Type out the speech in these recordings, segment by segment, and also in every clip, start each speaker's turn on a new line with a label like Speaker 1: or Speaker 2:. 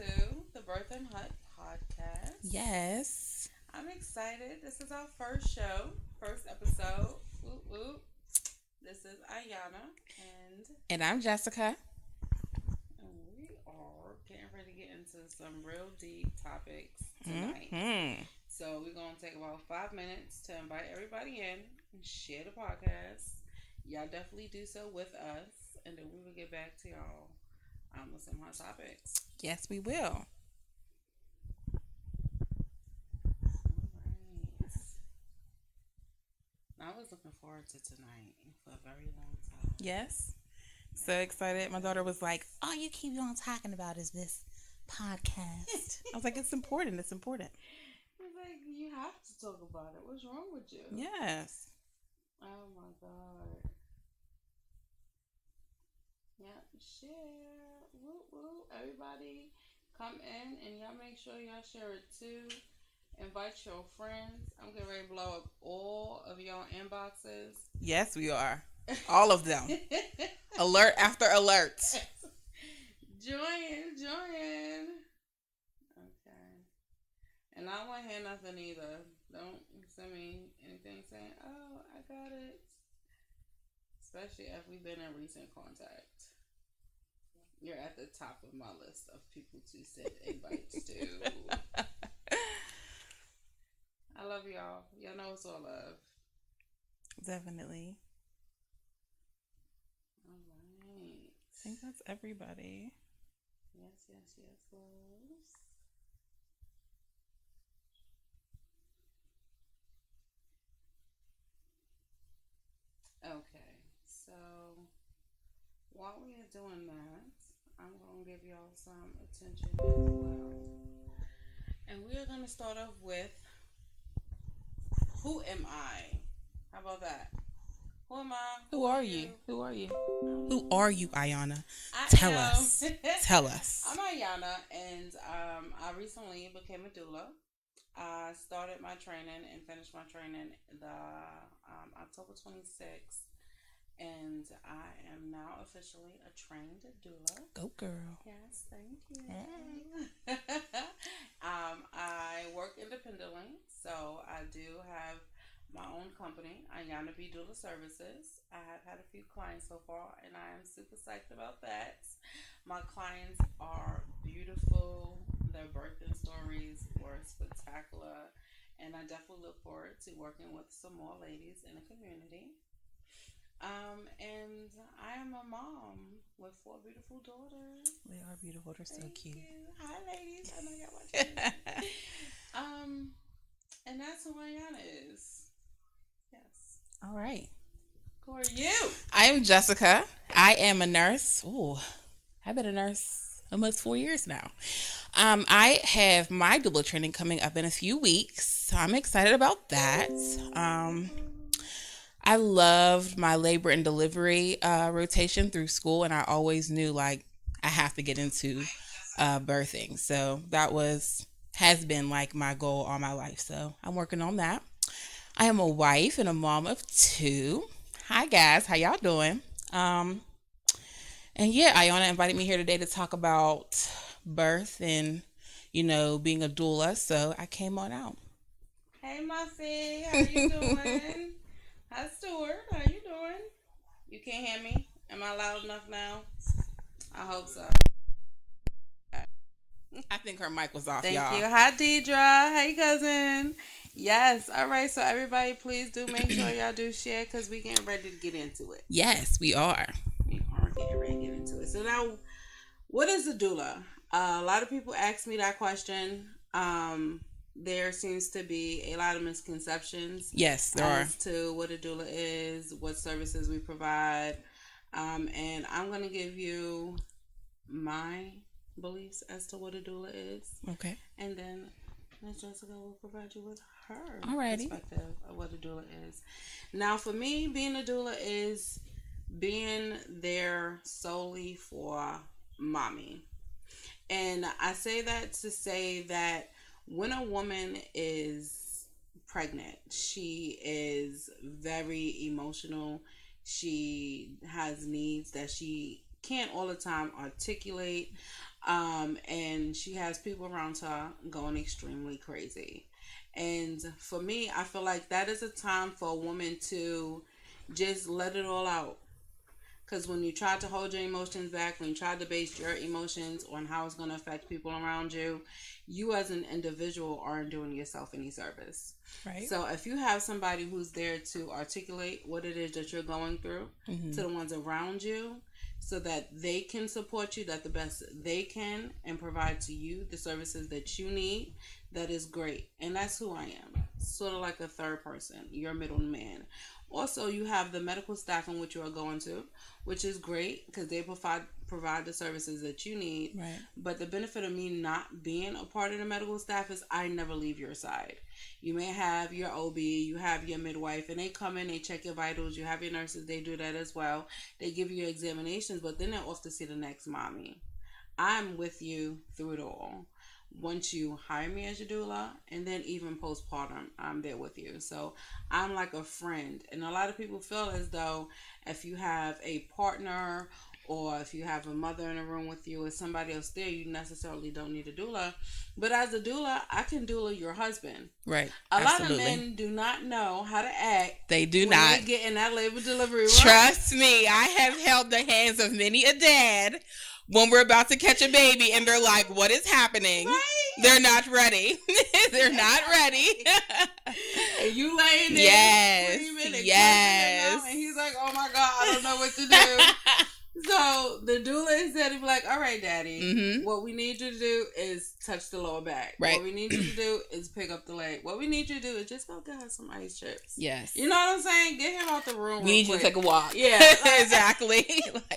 Speaker 1: to the Birth and Hut podcast.
Speaker 2: Yes.
Speaker 1: I'm excited. This is our first show, first episode. Whoop, whoop. This is Ayana,
Speaker 2: And I'm Jessica.
Speaker 1: we are getting ready to get into some real deep topics tonight.
Speaker 2: Mm-hmm.
Speaker 1: So we're going to take about 5 minutes to invite everybody in and share the podcast. Y'all definitely do so with us, and then we will get back to y'all with some hot topics.
Speaker 2: Yes, we will.
Speaker 1: Alright. I was looking forward to tonight for a very long time.
Speaker 2: Yes. So excited. My daughter was like, all you keep on talking about is this podcast. I was like, it's important. It's important.
Speaker 1: It's like, you have to talk about it. What's wrong with you?
Speaker 2: Yes.
Speaker 1: Oh my God. Yeah, share. Woo woo. Everybody come in and y'all make sure y'all share it too. Invite your friends. I'm getting ready to blow up all of y'all inboxes.
Speaker 2: Yes, we are. All of them. Alert after alert.
Speaker 1: Join. Okay. And I won't hear nothing either. Don't send me anything saying, oh, I got it. Especially if we've been in recent contact. You're at the top of my list of people to send invites to. I love y'all. Y'all know it's all love.
Speaker 2: Definitely.
Speaker 1: All right.
Speaker 2: I think that's everybody.
Speaker 1: Yes, Rose. Okay, so while we are doing that, I'm going to give y'all some attention as well. And we are going to start off with, who am I? How about that? Who am I?
Speaker 2: Who are you? Who are you, Ayana?
Speaker 1: I
Speaker 2: Tell
Speaker 1: am.
Speaker 2: us. Tell us.
Speaker 1: I'm Ayana, and I recently became a doula. I started my training and finished my training the October 26th, and I am now officially a trained doula.
Speaker 2: Go girl.
Speaker 1: Yes, thank you. I work independently, so I do have my own company, Ayana B Doula Services. I have had a few clients so far, and I am super psyched about that. My clients are beautiful. Their birthing stories were spectacular, and I definitely look forward to working with some more ladies in the community. And I am a mom with 4 beautiful daughters.
Speaker 2: They are beautiful. They're so
Speaker 1: Thank
Speaker 2: cute.
Speaker 1: you. Hi, ladies. I know y'all watching. And that's who Ayana is. Yes.
Speaker 2: All right.
Speaker 1: Who are you?
Speaker 2: I am Jessica. I am a nurse. Ooh, I've been a nurse almost 4 years now. I have my doula training coming up in a few weeks. So I'm excited about that. I loved my labor and delivery rotation through school, and I always knew like I have to get into birthing. So that has been like my goal all my life. So I'm working on that. I am a wife and a mom of 2. Hi guys, how y'all doing? And yeah, Iona invited me here today to talk about birth and being a doula. So I came on out.
Speaker 1: Hey, Muffy. How you doing? Hi, Stuart. How you doing? You can't hear me? Am I loud enough now? I hope so.
Speaker 2: I think her mic was off,
Speaker 1: Thank
Speaker 2: y'all.
Speaker 1: you. Hi, Deidre. Hey, cousin. Yes. All right. So everybody, please do make sure y'all do share because we getting ready to get into it.
Speaker 2: Yes, we are.
Speaker 1: We are getting ready to get into it. So now, what is a doula? A lot of people ask me that question. There seems to be a lot of misconceptions.
Speaker 2: Yes, there are.
Speaker 1: As to what a doula is, what services we provide. And I'm going to give you my beliefs as to what a doula is.
Speaker 2: Okay.
Speaker 1: And then Ms. Jessica will provide you with her
Speaker 2: Alrighty.
Speaker 1: perspective of what a doula is. Now, for me, being a doula is being there solely for mommy. And I say that to say that when a woman is pregnant, she is very emotional. She has needs that she can't all the time articulate, and she has people around her going extremely crazy. And for me, I feel like that is a time for a woman to just let it all out. Because when you try to hold your emotions back, when you try to base your emotions on how it's going to affect people around you, you as an individual aren't doing yourself any service.
Speaker 2: Right.
Speaker 1: So if you have somebody who's there to articulate what it is that you're going through
Speaker 2: Mm-hmm.
Speaker 1: to the ones around you, so that they can support you that the best they can and provide to you the services that you need, that is great. And that's who I am. Sort of like a third person, your middleman. Also, you have the medical staff in which you are going to, which is great because they provide the services that you need.
Speaker 2: Right.
Speaker 1: But the benefit of me not being a part of the medical staff is I never leave your side. You may have your OB, you have your midwife, and they come in, they check your vitals. You have your nurses, they do that as well. They give you examinations, but then they're off to see the next mommy. I'm with you through it all. Once you hire me as your doula, and then even postpartum, I'm there with you. So I'm like a friend. And a lot of people feel as though if you have a partner or if you have a mother in a room with you or somebody else there, you necessarily don't need a doula. But as a doula, I can doula your husband.
Speaker 2: Right.
Speaker 1: A lot
Speaker 2: Absolutely.
Speaker 1: of men do not know how to act.
Speaker 2: They do
Speaker 1: when
Speaker 2: not.
Speaker 1: they get in that labor delivery room.
Speaker 2: Trust me, I have held the hands of many a dad when we're about to catch a baby and they're like, what is happening?
Speaker 1: Right?
Speaker 2: They're not ready. They're not ready.
Speaker 1: And you laying there
Speaker 2: Yes.
Speaker 1: screaming and
Speaker 2: Yes.
Speaker 1: cussing him out, and he's like, oh my God, I don't know what to do. So the doula instead of like, all right, daddy,
Speaker 2: Mm-hmm.
Speaker 1: what we need you to do is touch the lower back.
Speaker 2: Right.
Speaker 1: What we need you to do is pick up the leg. What we need you to do is just go get her some ice chips.
Speaker 2: Yes.
Speaker 1: You know what I'm saying? Get him out the room.
Speaker 2: We need you to take a walk.
Speaker 1: Yeah.
Speaker 2: Exactly.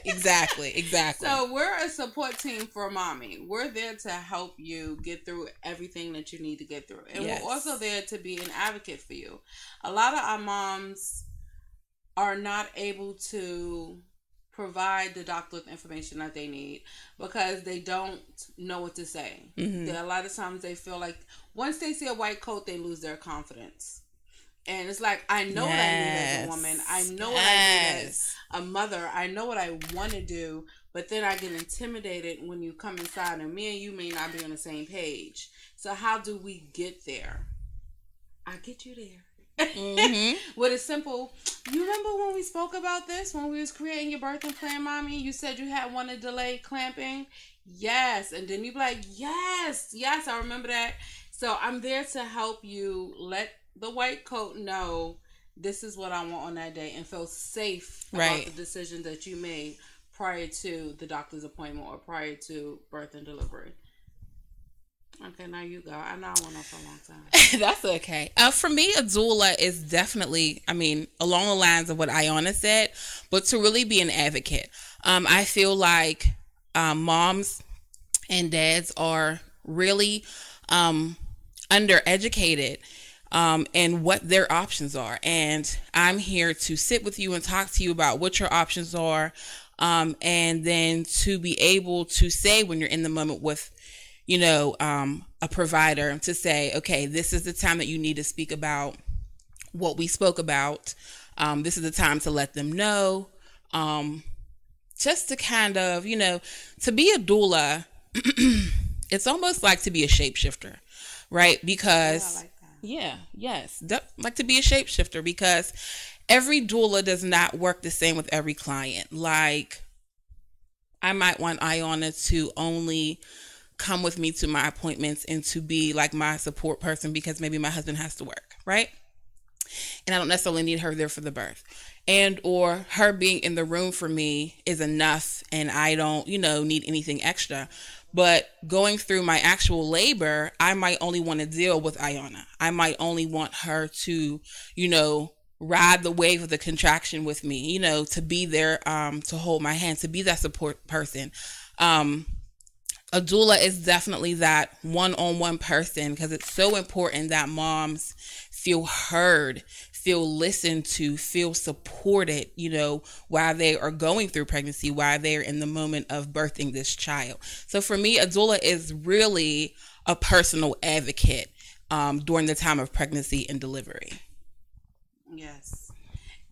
Speaker 2: Exactly.
Speaker 1: So we're a support team for mommy. We're there to help you get through everything that you need to get through. And
Speaker 2: Yes.
Speaker 1: we're also there to be an advocate for you. A lot of our moms are not able to provide the doctor with information that they need because they don't know what to say.
Speaker 2: Mm-hmm.
Speaker 1: There are a lot of times they feel like once they see a white coat, they lose their confidence. And it's like, I know what I need as a woman. I know what I need as a mother. I know what I want to do. But then I get intimidated when you come inside and me and you may not be on the same page. So how do we get there? I get you there.
Speaker 2: Mm-hmm.
Speaker 1: With a simple, you remember when we spoke about this when we was creating your birthing plan, mommy? You said you had wanted delayed clamping. Yes. And then you be like, yes, I remember that. So I'm there to help you let the white coat know this is what I want on that day and feel safe about the decision that you made prior to the doctor's appointment or prior to birth and delivery. Okay, now you go. I know I went on for a long time.
Speaker 2: That's okay. For me, a doula is definitely, along the lines of what Iona said, but to really be an advocate. I feel like moms and dads are really undereducated and what their options are. And I'm here to sit with you and talk to you about what your options are, and then to be able to say when you're in the moment with a provider to say, okay, this is the time that you need to speak about what we spoke about. This is the time to let them know. Just to kind of, to be a doula, it's almost like to be a shapeshifter, right? Because,
Speaker 1: I like that.
Speaker 2: Yes, like to be a shapeshifter because every doula does not work the same with every client. Like, I might want Iona to only come with me to my appointments and to be like my support person because maybe my husband has to work, right? And I don't necessarily need her there for the birth. And or her being in the room for me is enough and I don't, need anything extra. But going through my actual labor, I might only want to deal with Iona. I might only want her to, ride the wave of the contraction with me, to be there, to hold my hand, to be that support person. A doula is definitely that one-on-one person because it's so important that moms feel heard, feel listened to, feel supported, while they are going through pregnancy, while they're in the moment of birthing this child. So for me, a doula is really a personal advocate during the time of pregnancy and delivery.
Speaker 1: Yes.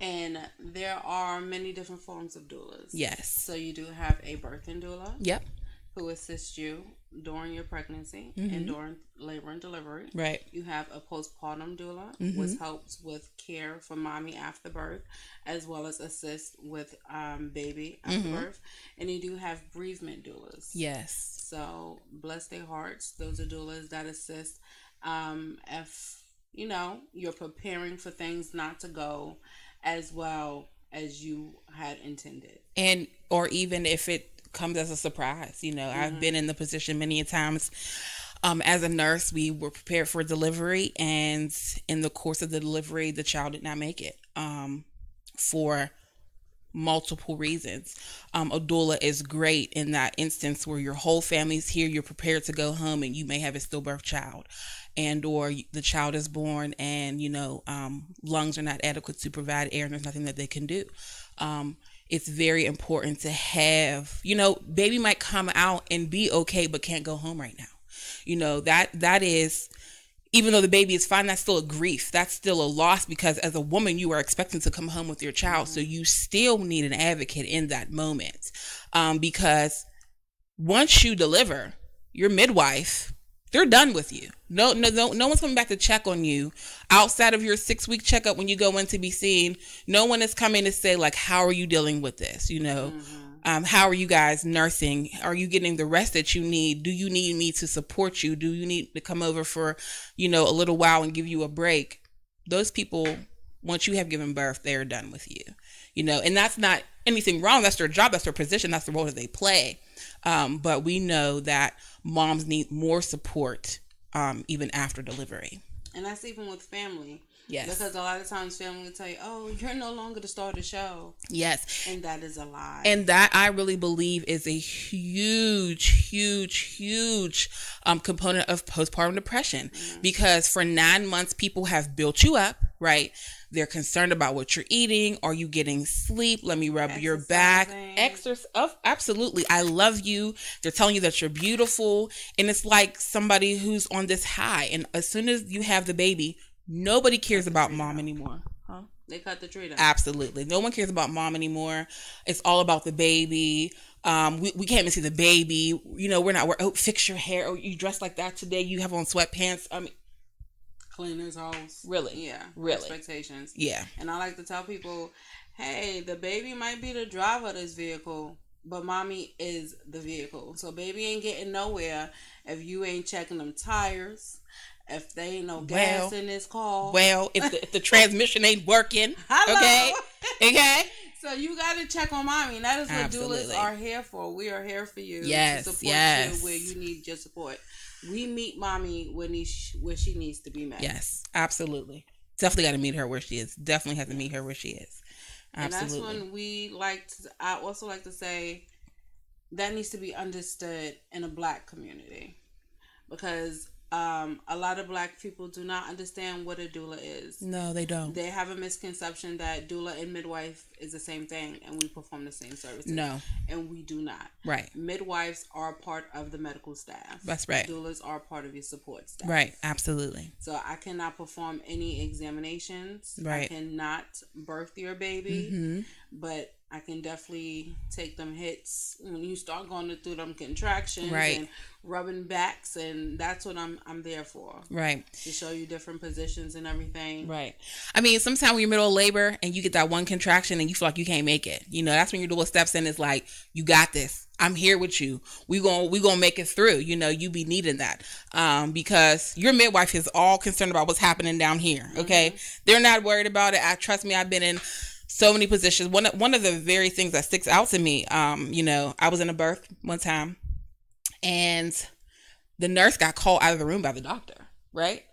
Speaker 1: And there are many different forms of doulas.
Speaker 2: Yes.
Speaker 1: So you do have a birthing doula.
Speaker 2: Yep.
Speaker 1: Who assists you during your pregnancy and during labor and delivery.
Speaker 2: Right.
Speaker 1: You have a postpartum doula, which
Speaker 2: Mm-hmm.
Speaker 1: helps with care for mommy after birth, as well as assist with baby after birth. And you do have bereavement doulas.
Speaker 2: Yes.
Speaker 1: So bless their hearts. Those are doulas that assist if you're preparing for things not to go as well as you had intended.
Speaker 2: And or even if it comes as a surprise, I've been in the position many a times. As a nurse, we were prepared for delivery, and in the course of the delivery, the child did not make it. For multiple reasons. A doula is great in that instance where your whole family's here, you're prepared to go home, and you may have a stillbirth child, and or the child is born and lungs are not adequate to provide air, and there's nothing that they can do. It's very important to have, baby might come out and be okay but can't go home right now. That is, even though the baby is fine, that's still a grief. That's still a loss, because as a woman, you are expecting to come home with your child. So you still need an advocate in that moment. Because once you deliver, your midwife, they're done with you. No one's coming back to check on you outside of your 6-week checkup when you go in to be seen. No one is coming to say, like, how are you dealing with this? How are you guys nursing? Are you getting the rest that you need? Do you need me to support you? Do you need to come over for, a little while and give you a break? Those people, once you have given birth, they're done with you. And that's not anything wrong. That's their job. That's their position. That's the role that they play. But we know that moms need more support even after delivery.
Speaker 1: And that's even with family.
Speaker 2: Yes.
Speaker 1: Because a lot of times family will tell you, oh, you're no longer the star of the show.
Speaker 2: Yes.
Speaker 1: And that is a lie.
Speaker 2: And that, I really believe, is a huge, huge, huge component of postpartum depression. Because for 9 months, people have built you up, right? They're concerned about what you're eating. Are you getting sleep? Let me rub your back. Absolutely. I love you. They're telling you that you're beautiful. And it's like somebody who's on this high. And as soon as you have the baby, nobody cares about mom anymore. Huh?
Speaker 1: They cut the tree down.
Speaker 2: Absolutely. No one cares about mom anymore. It's all about the baby. We can't even see the baby. Fix your hair. Oh, you dress like that today. You have on sweatpants.
Speaker 1: Cleaner's house.
Speaker 2: Really?
Speaker 1: Yeah.
Speaker 2: Really?
Speaker 1: Expectations.
Speaker 2: Yeah.
Speaker 1: And I like to tell people, hey, the baby might be the driver of this vehicle, but mommy is the vehicle. So baby ain't getting nowhere if you ain't checking them tires, if they ain't no gas in this car.
Speaker 2: Well, if the transmission ain't working.
Speaker 1: Hello.
Speaker 2: Okay.
Speaker 1: So you got to check on mommy. And that is what doulas are here for. We are here for you.
Speaker 2: Yes.
Speaker 1: To support you where you need your support. We meet mommy where she needs to be met.
Speaker 2: Yes, absolutely. Definitely got to meet her where she is. Definitely have to meet her where she is. Absolutely.
Speaker 1: And that's when I also like to say that needs to be understood in a Black community, because a lot of Black people do not understand what a doula is.
Speaker 2: No, they don't.
Speaker 1: They have a misconception that doula and midwife is the same thing and we perform the same services.
Speaker 2: No.
Speaker 1: And we do not.
Speaker 2: Right.
Speaker 1: Midwives are part of the medical staff.
Speaker 2: That's right.
Speaker 1: Doulas are part of your support staff.
Speaker 2: Right. Absolutely.
Speaker 1: So I cannot perform any examinations.
Speaker 2: Right.
Speaker 1: I cannot birth your baby. But I can definitely take them hits when you start going through them contractions,
Speaker 2: right,
Speaker 1: and rubbing backs, and that's what I'm there for.
Speaker 2: Right.
Speaker 1: To show you different positions and everything.
Speaker 2: Right. I mean, sometimes when you're middle of labor and you get that one contraction and you feel like you can't make it, that's when your doula steps in. It's like, you got this. I'm here with you. We gonna make it through. You be needing that. Because your midwife is all concerned about what's happening down here. Okay. They're not worried about it. Trust me, I've been in so many positions. One of the very things that sticks out to me, I was in a birth one time and the nurse got called out of the room by the doctor, right?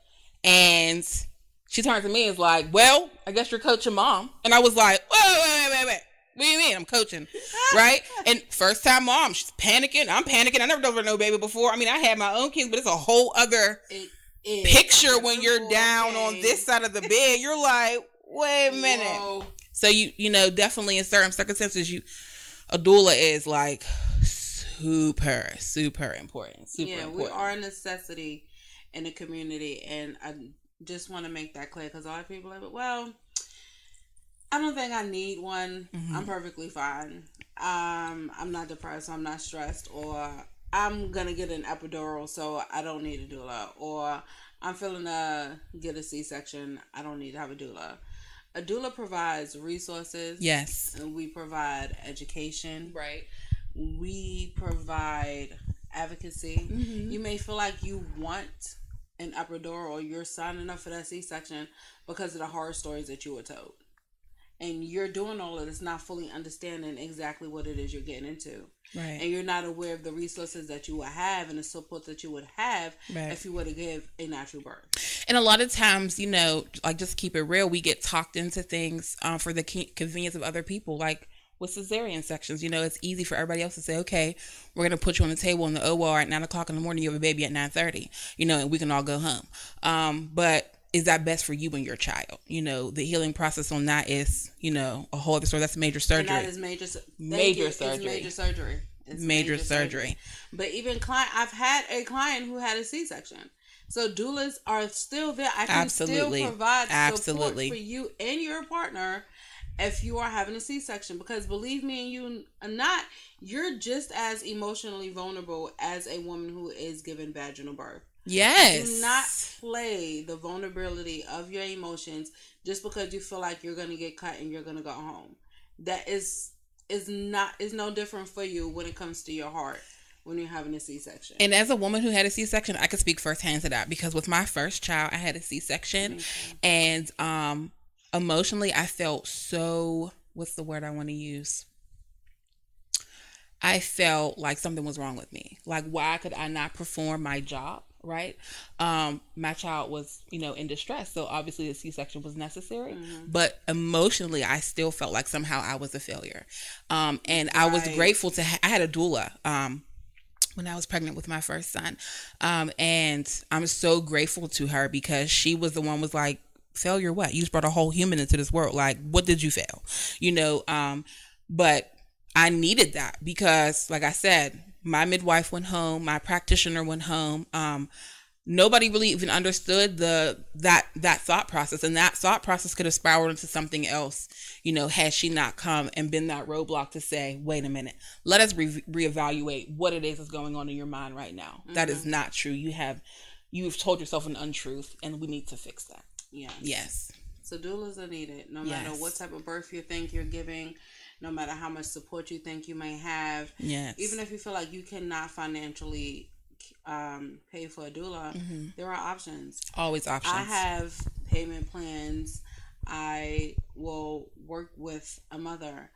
Speaker 2: And she turned to me and was like, well, I guess you're coaching mom. And I was like, wait. What do you mean? I'm coaching, right? And first time mom, she's panicking. I'm panicking. I never delivered no baby before. I mean, I had my own kids, but it's a whole other picture when you're down on this side of the bed. You're like, wait a minute. Whoa. So you definitely in certain circumstances, a doula is like super, super important. Important.
Speaker 1: We are a necessity in the community, and I just want to make that clear because a lot of people are like, well, I I don't think I need one. I'm
Speaker 2: Mm-hmm.
Speaker 1: perfectly fine. I'm not depressed. I'm not stressed, or I'm gonna get an epidural, so I don't need a doula, or I'm feeling to get a C-section. I don't need to have a doula. A doula provides resources,
Speaker 2: Yes.
Speaker 1: and we provide education.
Speaker 2: Right.
Speaker 1: We provide advocacy.
Speaker 2: Mm-hmm.
Speaker 1: You may feel like you want an epidural or you're signing up for that C-section because of the horror stories that you were told, and you're doing all of this not fully understanding exactly what it is you're getting into,
Speaker 2: Right.
Speaker 1: and you're not aware of the resources that you would have and the support that you would have
Speaker 2: Right.
Speaker 1: if you were to give a natural birth.
Speaker 2: And a lot of times, like just keep it real, we get talked into things for the convenience of other people. Like with cesarean sections, it's easy for everybody else to say, okay, we're going to put you on the table in the OR at 9 o'clock in the morning. You have a baby at 9:30, and we can all go home. But is that best for you and your child? The healing process on that is, a whole other story. That's major surgery.
Speaker 1: And that is major.
Speaker 2: Major surgery.
Speaker 1: It's major surgery. It's
Speaker 2: Major surgery.
Speaker 1: But even I've had a client who had a C-section. So doulas are still there. I can
Speaker 2: Absolutely.
Speaker 1: still provide
Speaker 2: Absolutely.
Speaker 1: support for you and your partner if you are having a C-section. Because believe me, and you are not, you're just as emotionally vulnerable as a woman who is giving vaginal birth.
Speaker 2: Yes.
Speaker 1: Do not play the vulnerability of your emotions just because you feel like you're going to get cut and you're going to go home. That is no different for you when it comes to your heart when you're having a C-section.
Speaker 2: And as a woman who had a C-section, I could speak firsthand to that, because with my first child, I had a C-section, and emotionally, I felt so, what's the word I want to use? I felt like something was wrong with me. Like, why could I not perform my job? Right. My child was, in distress. So obviously the C-section was necessary, but emotionally I still felt like somehow I was a failure. And I was grateful I had a doula, when I was pregnant with my first son. And I'm so grateful to her, because she was the one was like, failure what? You just brought a whole human into this world. Like, what did you fail? But I needed that, because like I said, my midwife went home, my practitioner went home. Nobody really even understood that thought process, and that thought process could have spiraled into something else, had she not come and been that roadblock to say, wait a minute, let us reevaluate what it is that's going on in your mind right now. Mm-hmm. That is not true. You've told yourself an untruth, and we need to fix that. Yes.
Speaker 1: So doulas are needed, no matter what type of birth you think you're giving, no matter how much support you think you may have.
Speaker 2: Yes.
Speaker 1: Even if you feel like you cannot financially pay for a doula, there are options.
Speaker 2: Always options.
Speaker 1: I have payment plans. I will work with a mother.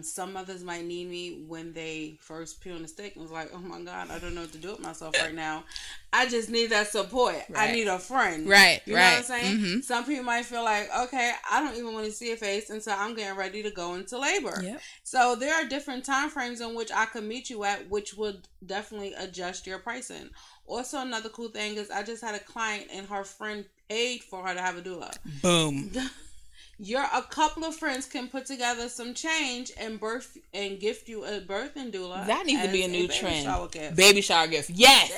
Speaker 1: Some mothers might need me when they first pee on the stick and was like, oh my God, I don't know what to do with myself right now. I just need that support. Right. I need a friend.
Speaker 2: Right.
Speaker 1: You know what I'm saying? Mm-hmm. Some people might feel like, okay, I don't even want to see a face until I'm getting ready to go into labor.
Speaker 2: Yep.
Speaker 1: So there are different time frames in which I could meet you at, which would definitely adjust your pricing. Also, another cool thing is I just had a client and her friend paid for her to have a doula.
Speaker 2: Boom.
Speaker 1: A couple of friends can put together some change and gift you a birthing doula.
Speaker 2: That needs to be a new trend.
Speaker 1: Shower
Speaker 2: baby shower gift. Yes.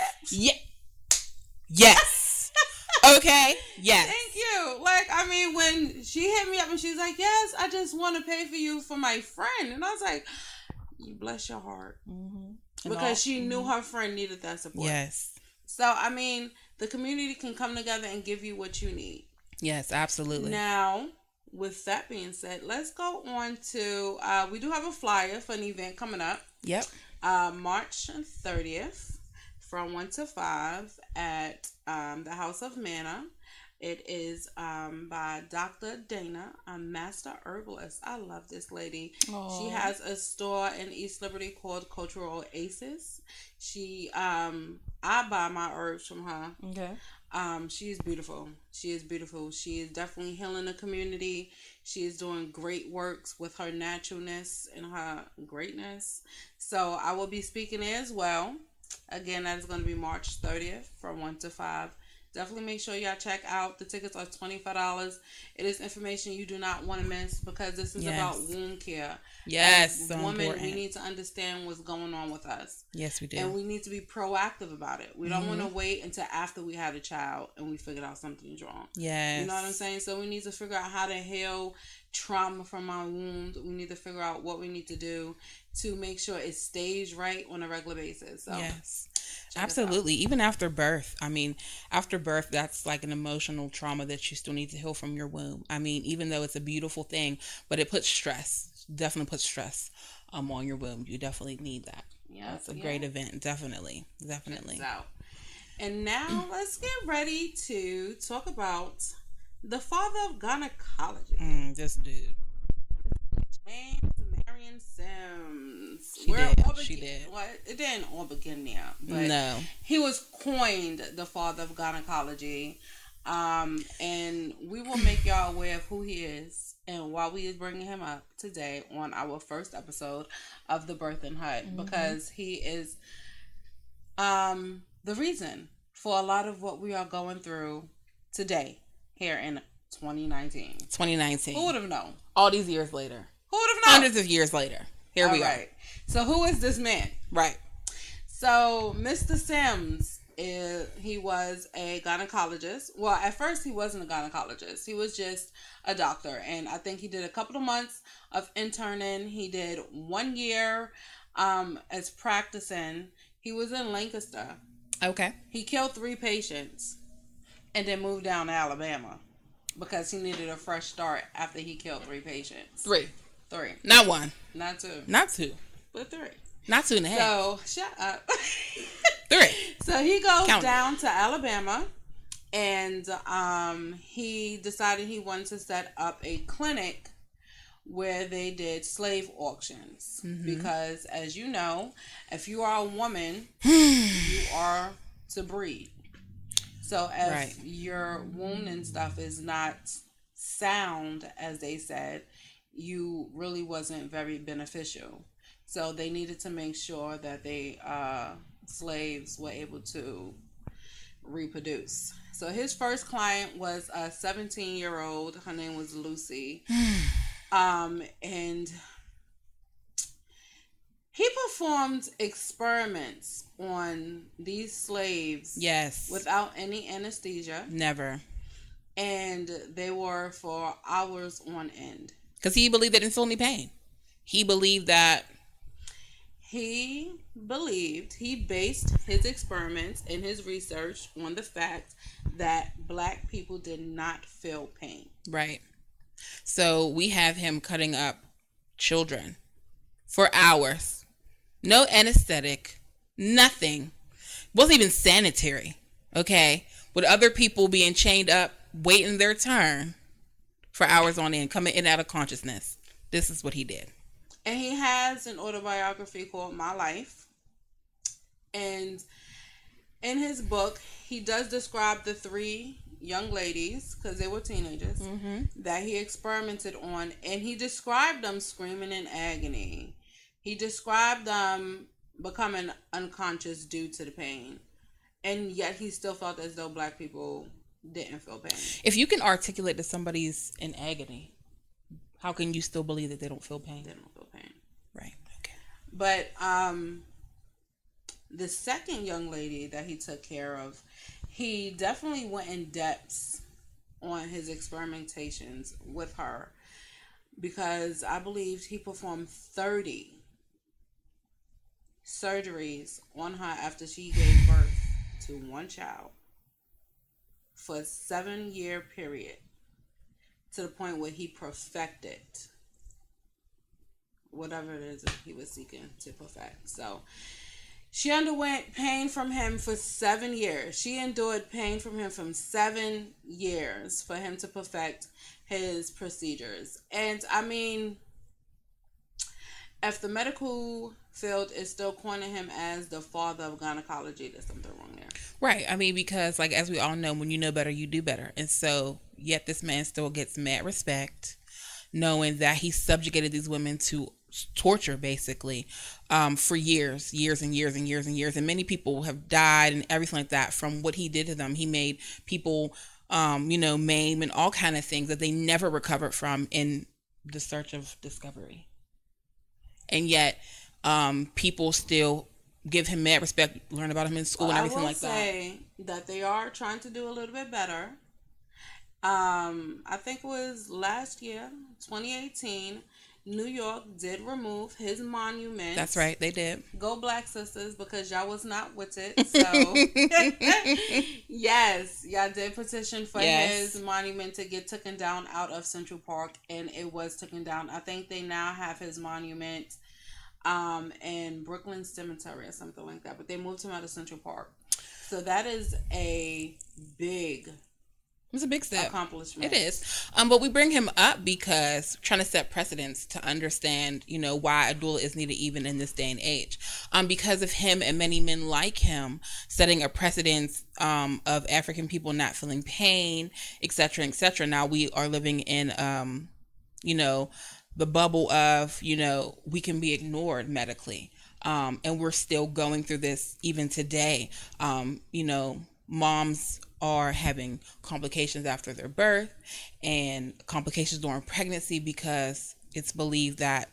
Speaker 2: Yes. Okay. Yes.
Speaker 1: Thank you. Like, I mean, when she hit me up and she's like, yes, I just want to pay for you for my friend. And I was like, you bless your heart. Mm-hmm. Because she knew her friend needed that support.
Speaker 2: Yes.
Speaker 1: So, I mean, the community can come together and give you what you need.
Speaker 2: Yes, absolutely.
Speaker 1: Now, with that being said, let's go on to, we do have a flyer for an event coming up.
Speaker 2: Yep.
Speaker 1: March 30th from 1 to 5 at the House of Manna. It is by Dr. Dana, a master herbalist. I love this lady. Aww. She has a store in East Liberty called Cultural Oasis. I buy my herbs from her.
Speaker 2: Okay.
Speaker 1: She is beautiful. She is beautiful. She is definitely healing the community. She is doing great works with her naturalness and her greatness. So I will be speaking there as well. Again, that is going to be March 30th from 1 to 5. Definitely make sure y'all check out. The tickets are $25. It is information you do not want to miss because this is about
Speaker 2: Yes.
Speaker 1: womb care.
Speaker 2: Yes.
Speaker 1: As
Speaker 2: So
Speaker 1: women, we
Speaker 2: important.
Speaker 1: need to understand what's going on with us.
Speaker 2: Yes, we
Speaker 1: And
Speaker 2: do.
Speaker 1: we need to be proactive about it. We don't want
Speaker 2: Mm-hmm.
Speaker 1: to wait until after we had a child and we figured out something's wrong. You know what I'm
Speaker 2: Yes.
Speaker 1: saying? So we need to figure out how to heal trauma from our wounds. We need to figure out what we need to do to make sure it stays right on a regular basis. So
Speaker 2: Yes.
Speaker 1: check us out.
Speaker 2: Absolutely. Even after birth. I mean, after birth, that's like an emotional trauma that you still need to heal from your womb. I mean, even though it's a beautiful thing, but it puts stress, definitely puts stress on your womb. You definitely need that.
Speaker 1: Yep,
Speaker 2: That's a great
Speaker 1: yep.
Speaker 2: event. Definitely.
Speaker 1: Check this
Speaker 2: Definitely.
Speaker 1: out. And now let's get ready to talk about the father of gynecology,
Speaker 2: This dude.
Speaker 1: James Marion Sims.
Speaker 2: She
Speaker 1: Where it
Speaker 2: did.
Speaker 1: all
Speaker 2: She
Speaker 1: begin,
Speaker 2: did.
Speaker 1: well, it didn't all begin there, but
Speaker 2: No.
Speaker 1: he was coined the father of gynecology. And we will make y'all aware of who he is and why we is bringing him up today on our first episode of the Birth and Hut, because he is the reason for a lot of what we are going through today here in 2019.
Speaker 2: 2019.
Speaker 1: Who would have known?
Speaker 2: All these years later.
Speaker 1: Who would have known?
Speaker 2: Hundreds of years later. Here we are.
Speaker 1: So who is this man?
Speaker 2: Right.
Speaker 1: So Mr. Sims he was a gynecologist. Well, at first he wasn't a gynecologist. He was just a doctor, and I think he did a couple of months of interning. He did 1 year as practicing. He was in Lancaster.
Speaker 2: Okay.
Speaker 1: He killed 3 patients and then moved down to Alabama because he needed a fresh start after he killed 3 patients.
Speaker 2: 3.
Speaker 1: 3.
Speaker 2: Not 1.
Speaker 1: Not 2.
Speaker 2: Not 2.
Speaker 1: But 3.
Speaker 2: Not 2.5.
Speaker 1: So, shut up.
Speaker 2: 3.
Speaker 1: So he goes
Speaker 2: Count.
Speaker 1: down to Alabama, and he decided he wanted to set up a clinic where they did slave auctions. Because, as you know, if you are a woman, you are to breed. So if
Speaker 2: Right.
Speaker 1: your womb and stuff is not sound, as they said, you really wasn't very beneficial. So they needed to make sure that they slaves were able to reproduce. So his first client was a 17-year-old. Her name was Lucy. And he performed experiments on these slaves.
Speaker 2: Yes.
Speaker 1: Without any anesthesia.
Speaker 2: Never.
Speaker 1: And they were for hours on end.
Speaker 2: Because he believed they didn't feel any pain. He believed that.
Speaker 1: He based his experiments and his research on the fact that black people did not feel pain.
Speaker 2: Right. So we have him cutting up children for hours. No anesthetic. Nothing. Wasn't even sanitary. Okay. With other people being chained up, waiting their turn for hours on end, coming in and out of consciousness. This is what he did.
Speaker 1: And he has an autobiography called My Life. And in his book, he does describe the 3 young ladies, because they were teenagers, that he experimented on. And he described them screaming in agony. He described them becoming unconscious due to the pain. And yet he still felt as though black people didn't feel pain.
Speaker 2: If you can articulate that somebody's in agony, how can you still believe that they don't feel pain?
Speaker 1: They don't feel pain.
Speaker 2: Right. Okay.
Speaker 1: But the second young lady that he took care of, he definitely went in depth on his experimentations with her, because I believe he performed 30 surgeries on her after she gave birth to 1 child for a 7-year period, to the point where he perfected whatever it is that he was seeking to perfect. So she underwent pain from him for 7 years. She endured pain from him from 7 years for him to perfect his procedures. And I mean, if the medical field is still coining him as the father of gynecology, there's something wrong there.
Speaker 2: Right. I mean, because like, as we all know, when you know better, you do better. And so yet this man still gets mad respect, knowing that he subjugated these women to torture basically for years and years and years and years, and many people have died and everything like that from what he did to them. He made people maim and all kind of things that they never recovered from in the search of discovery. And yet people still give him mad respect, learn about him in school and everything like that.
Speaker 1: I will say that they are trying to do a little bit better. I think it was last year, 2018, New York did remove his monument.
Speaker 2: That's right, they did.
Speaker 1: Go Black Sisters, because y'all was not with it. So, yes, y'all did petition for his monument to get taken down out of Central Park, and it was taken down. I think they now have his monument in Brooklyn Cemetery or something like that, but they moved him out of Central Park. So that is a big...
Speaker 2: It's a big step.
Speaker 1: Accomplishment.
Speaker 2: It is. But we bring him up because we're trying to set precedents to understand, why a doula is needed even in this day and age. Because of him and many men like him setting a precedence of African people not feeling pain, etc., etc. Now we are living in, the bubble of, we can be ignored medically. And we're still going through this even today. Moms are having complications after their birth and complications during pregnancy because it's believed that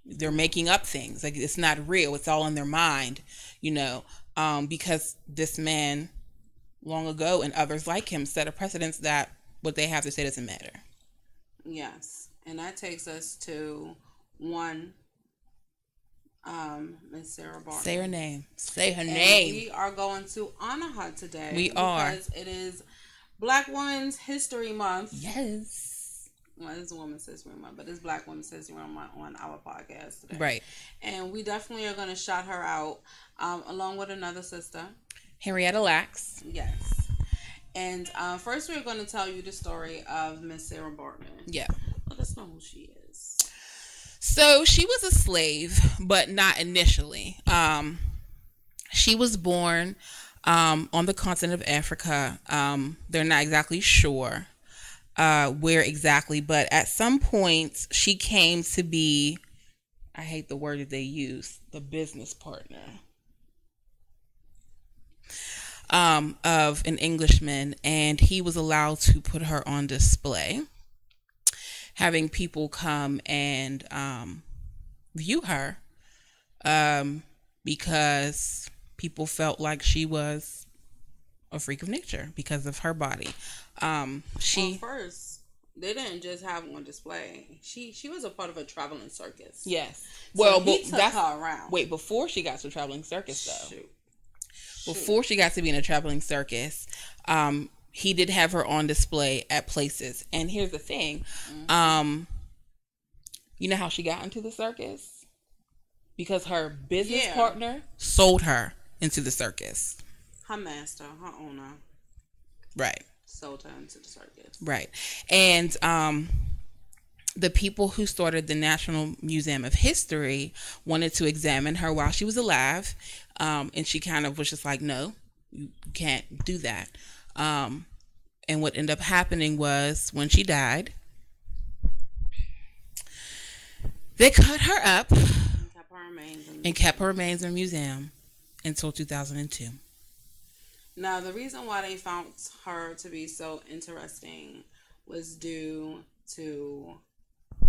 Speaker 2: they're making up things. Like, it's not real. It's all in their mind, because this man long ago and others like him set a precedence that what they have to say doesn't matter.
Speaker 1: Yes. And that takes us to Miss Sara Baartman.
Speaker 2: Say her name. Say her name.
Speaker 1: We are going to honor her today.
Speaker 2: We are.
Speaker 1: Because it is Black Women's History Month.
Speaker 2: Yes.
Speaker 1: Well, it's Women's History Month, but it's Black Women's History Month on our podcast today.
Speaker 2: Right.
Speaker 1: And we definitely are going to shout her out along with another sister.
Speaker 2: Henrietta Lacks.
Speaker 1: Yes. And first we're going to tell you the story of Miss Sara Baartman.
Speaker 2: Yeah.
Speaker 1: Let us know who she is.
Speaker 2: So she was a slave, but not initially. She was born on the continent of Africa. They're not exactly sure where exactly, but at some point she came to be, I hate the word that they use, the business partner of an Englishman, and he was allowed to put her on display, having people come and view her because people felt like she was a freak of nature because of her body.
Speaker 1: First, they didn't just have her on display. She was a part of a traveling circus.
Speaker 2: Yes.
Speaker 1: Well, so he took her around.
Speaker 2: Wait, before she got to a traveling circus, though.
Speaker 1: Shoot.
Speaker 2: Before she got to be in a traveling circus, he did have her on display at places. And here's the thing. Mm-hmm. You know how she got into the circus? Because her business partner sold her into the circus.
Speaker 1: Her master, her owner.
Speaker 2: Right.
Speaker 1: Sold her into the circus.
Speaker 2: Right. And the people who started the National Museum of History wanted to examine her while she was alive. And she kind of was just like, no, you can't do that. And what ended up happening was when she died, they cut her up and kept her remains in a museum until 2002.
Speaker 1: Now, the reason why they found her to be so interesting was due to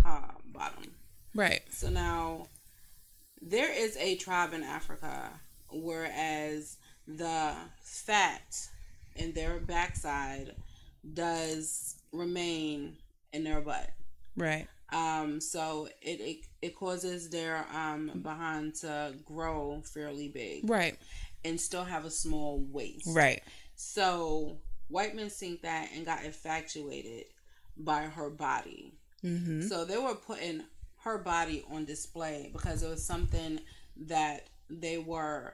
Speaker 1: her bottom.
Speaker 2: Right.
Speaker 1: So now, there is a tribe in Africa, whereas the fat in their backside does remain in their butt.
Speaker 2: Right.
Speaker 1: So it causes their behind to grow fairly big.
Speaker 2: Right.
Speaker 1: And still have a small waist.
Speaker 2: Right.
Speaker 1: So white men seen that and got infatuated by her body. Mm-hmm. So they were putting her body on display because it was something that they were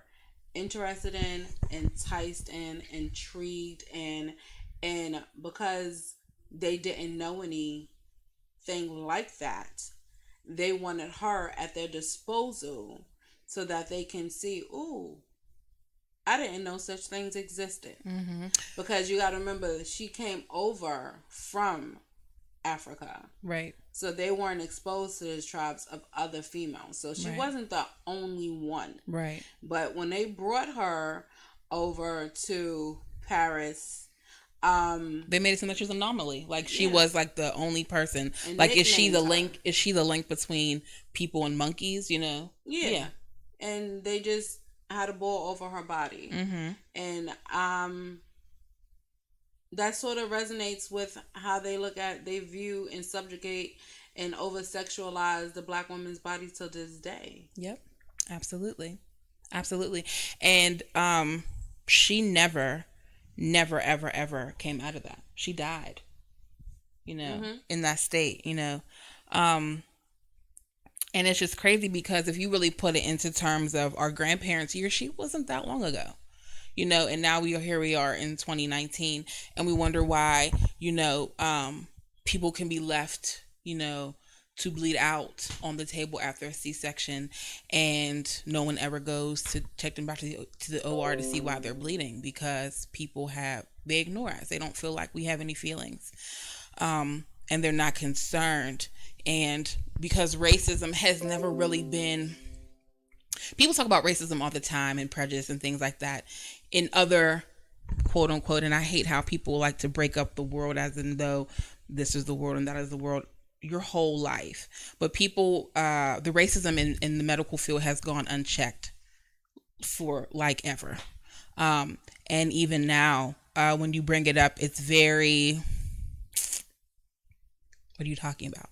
Speaker 1: interested in, enticed in, intrigued in, and because they didn't know anything like that, they wanted her at their disposal so that they can see, ooh, I didn't know such things existed. Mm-hmm. Because you got to remember, she came over from Africa.
Speaker 2: Right.
Speaker 1: So they weren't exposed to the tribes of other females. So she
Speaker 2: Right.
Speaker 1: wasn't the only one.
Speaker 2: Right.
Speaker 1: But when they brought her over to Paris,
Speaker 2: They made it seem like she was an anomaly. Like she
Speaker 1: yeah,
Speaker 2: was like the only person.
Speaker 1: and
Speaker 2: Like is she
Speaker 1: nicknamed
Speaker 2: the
Speaker 1: her.
Speaker 2: link? Is she the link between people and monkeys? You know?
Speaker 1: Yeah.
Speaker 2: Yeah.
Speaker 1: And they just had a bull over her body.
Speaker 2: Mm-hmm.
Speaker 1: And that sort of resonates with how they view and subjugate and over sexualize the black woman's body till this day.
Speaker 2: Yep. Absolutely. Absolutely. And she never ever ever came out of that. She died, you know, in that state, you know. And it's just crazy because if you really put it into terms of our grandparents' year, she wasn't that long ago, you know. And now we are in 2019, and we wonder why, you know, people can be left, you know, to bleed out on the table after a C-section, and no one ever goes to check them back to the OR to see why they're bleeding, because they ignore us. They don't feel like we have any feelings, and they're not concerned. And because racism has never really been, people talk about racism all the time and prejudice and things like that in other quote unquote, and I hate how people like to break up the world as in though this is the world and that is the world, your whole life. But people, the racism in the medical field has gone unchecked for like ever. And even now, when you bring it up, it's very, what are you talking about?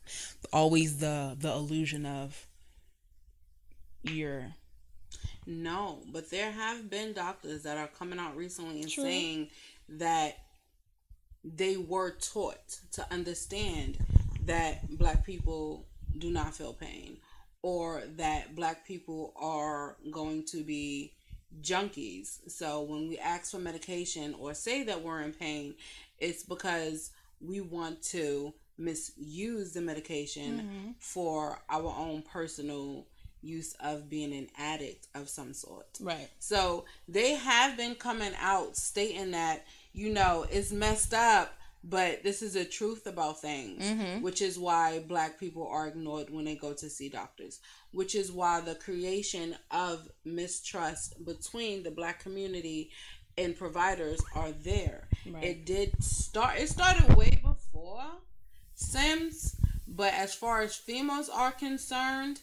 Speaker 2: Always the illusion of you're.
Speaker 1: No, but there have been doctors that are coming out recently and saying that they were taught to understand that black people do not feel pain, or that black people are going to be junkies. So when we ask for medication or say that we're in pain, it's because we want to misuse the medication for our own personal use of being an addict of some sort.
Speaker 2: Right.
Speaker 1: So they have been coming out stating that, you know, it's messed up, but this is the truth about things, which is why black people are ignored when they go to see doctors, which is why the creation of mistrust between the black community and providers are there. Right. It started way before Sims, but as far as females are concerned,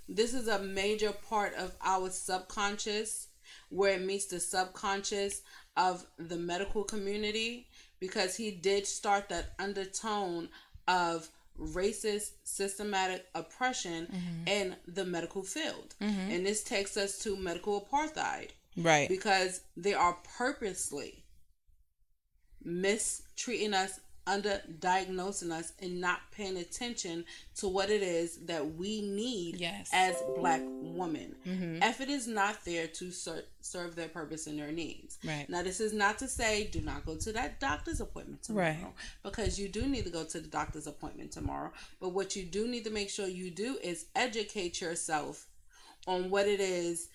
Speaker 1: this is a major part of our subconscious, where it meets the subconscious of the medical community, because he did start that undertone of racist systematic oppression in the medical field. And this takes us to medical apartheid.
Speaker 2: Right.
Speaker 1: Because they are purposely mistreating us, underdiagnosing us, and not paying attention to what it is that we need as black women. Effort is not there to serve their purpose and their needs.
Speaker 2: Right.
Speaker 1: Now, this is not to say do not go to that doctor's appointment tomorrow, because you do need to go to the doctor's appointment tomorrow. But what you do need to make sure you do is educate yourself on what it is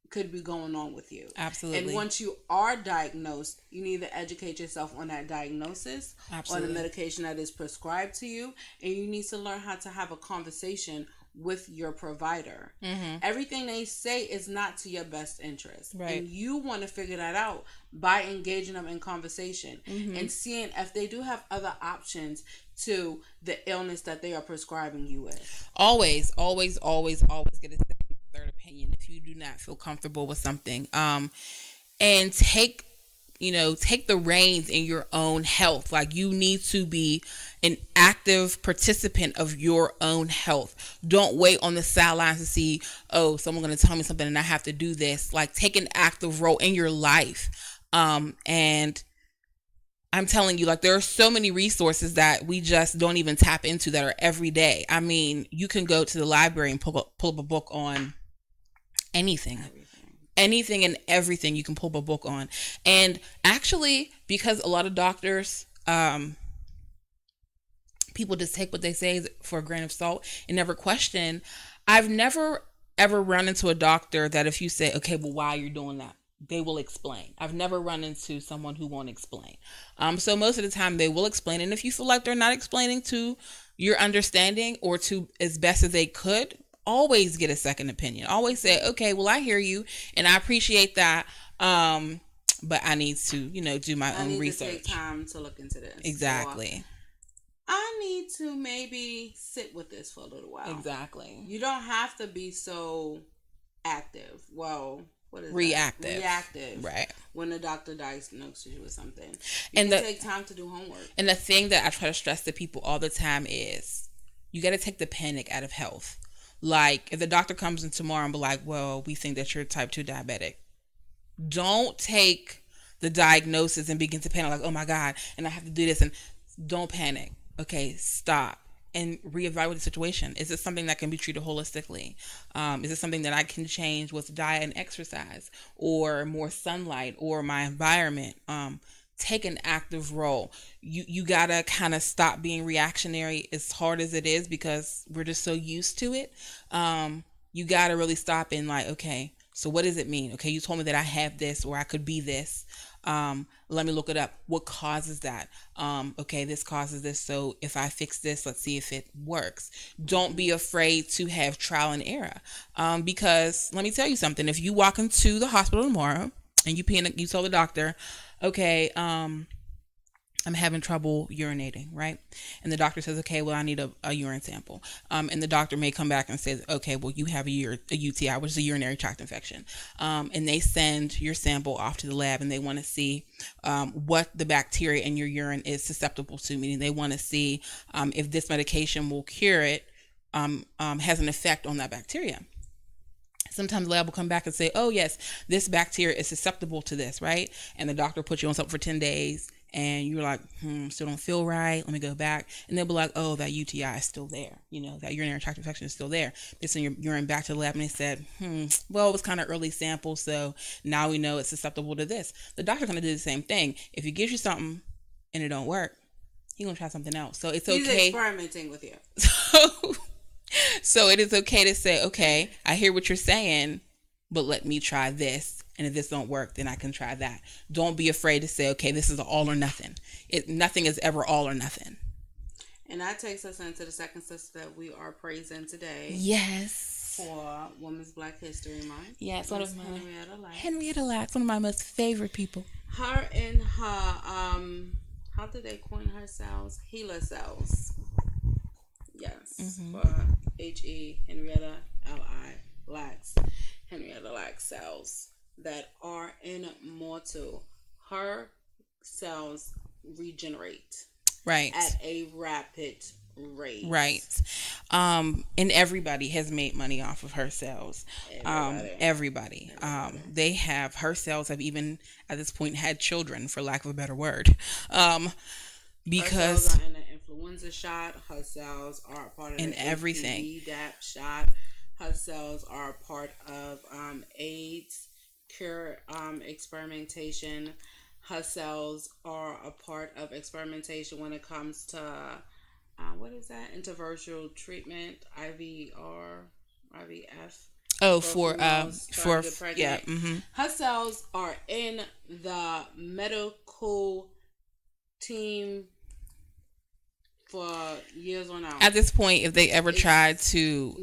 Speaker 1: could be going on with you.
Speaker 2: Absolutely.
Speaker 1: And once you are diagnosed, you need to educate yourself on that diagnosis, on the medication that is prescribed to you, and you need to learn how to have a conversation with your provider. Everything they say is not to your best interest. Right. And you want to figure that out by engaging them in conversation and seeing if they do have other options to the illness that they are prescribing you with.
Speaker 2: Always get a third opinion if you do not feel comfortable with something. And take the reins in your own health. Like, you need to be an active participant of your own health. Don't wait on the sidelines to see, oh, someone's going to tell me something and I have to do this. Like, take an active role in your life. And I'm telling you, like, there are so many resources that we just don't even tap into that are every day. I mean, you can go to the library and pull up a book on anything and everything. You can pull up a book on. And actually, because a lot of doctors, people just take what they say for a grain of salt and never question. I've never ever run into a doctor that if you say, okay, well, why are you doing that? they will explain. I've never run into someone who won't explain. So most of the time they will explain, and if you feel like they're not explaining to your understanding or to as best as they could, always get a second opinion. Always say, okay, well, I hear you and I appreciate that. But I need to, do my
Speaker 1: I
Speaker 2: own
Speaker 1: need
Speaker 2: research.
Speaker 1: to take time to look into this.
Speaker 2: Exactly.
Speaker 1: Or I need to maybe sit with this for a little while.
Speaker 2: Exactly.
Speaker 1: You don't have to be so active. Well, what is
Speaker 2: reactive.
Speaker 1: That? Reactive.
Speaker 2: Right.
Speaker 1: When the doctor diagnoses you with something. You
Speaker 2: and
Speaker 1: can take time to do homework.
Speaker 2: And the thing that I try to stress to people all the time is you got to take the panic out of health. Like, if the doctor comes in tomorrow and be like, well, we think that you're type 2 diabetic. Don't take the diagnosis and begin to panic like, oh my God, and I have to do this. And don't panic. Okay, stop and reevaluate the situation. Is this something that can be treated holistically? Is it something that I can change with diet and exercise, or more sunlight, or my environment? Take an active role. You gotta kind of stop being reactionary, as hard as it is, because we're just so used to it. You gotta really stop and like, okay, so what does it mean? Okay, you told me that I have this or I could be this. Let me look it up. What causes that? Okay, this causes this. So if I fix this, let's see if it works. Don't be afraid to have trial and error. Because let me tell you something. If you walk into the hospital tomorrow and you tell the doctor, okay, I'm having trouble urinating, right? And the doctor says, okay, well, I need a urine sample. And the doctor may come back and say, okay, well, you have a UTI, which is a urinary tract infection. And they send your sample off to the lab, and they want to see what the bacteria in your urine is susceptible to, meaning they want to see if this medication will cure it, has an effect on that bacteria. Sometimes the lab will come back and say, oh, yes, this bacteria is susceptible to this, right? And the doctor puts you on something for 10 days. And you're like, still don't feel right. Let me go back. And they'll be like, oh, that UTI is still there. That urinary tract infection is still there. They send your urine back to the lab and they said, well, it was kind of early sample. So now we know it's susceptible to this. The doctor's going to do the same thing. If he gives you something and it don't work, he's going to try something else. So it's okay.
Speaker 1: He's experimenting with you.
Speaker 2: So it is okay to say, okay, I hear what you're saying, but let me try this. And if this don't work, then I can try that. Don't be afraid to say, okay, this is all or nothing. Nothing is ever all or nothing.
Speaker 1: And that takes us into the second sister that we are praising today.
Speaker 2: Yes.
Speaker 1: For Women's Black History Month.
Speaker 2: Yes, one of my
Speaker 1: Henrietta
Speaker 2: Lacks, one of my most favorite people.
Speaker 1: Her and her how did they coin herself? Healer cells. Yes.
Speaker 2: Mm-hmm.
Speaker 1: For H-E Henrietta L-I Lacks. Henrietta Lacks cells that are immortal. Her cells regenerate.
Speaker 2: Right.
Speaker 1: At a rapid rate.
Speaker 2: Right. And everybody has made money off of her cells. Everybody. Her cells have even at this point had children, for lack of a better word. Because
Speaker 1: her cells are in the influenza shot. Her cells are a part of the
Speaker 2: everything.
Speaker 1: DAP shot. Her cells are a part of AIDS cure experimentation. Her cells are a part of experimentation when it comes to what is that? Interventional treatment, IVR, IVF.
Speaker 2: Oh, for yeah. Mm-hmm.
Speaker 1: Her cells are in the medical team for years on out.
Speaker 2: At this point, if they ever tried to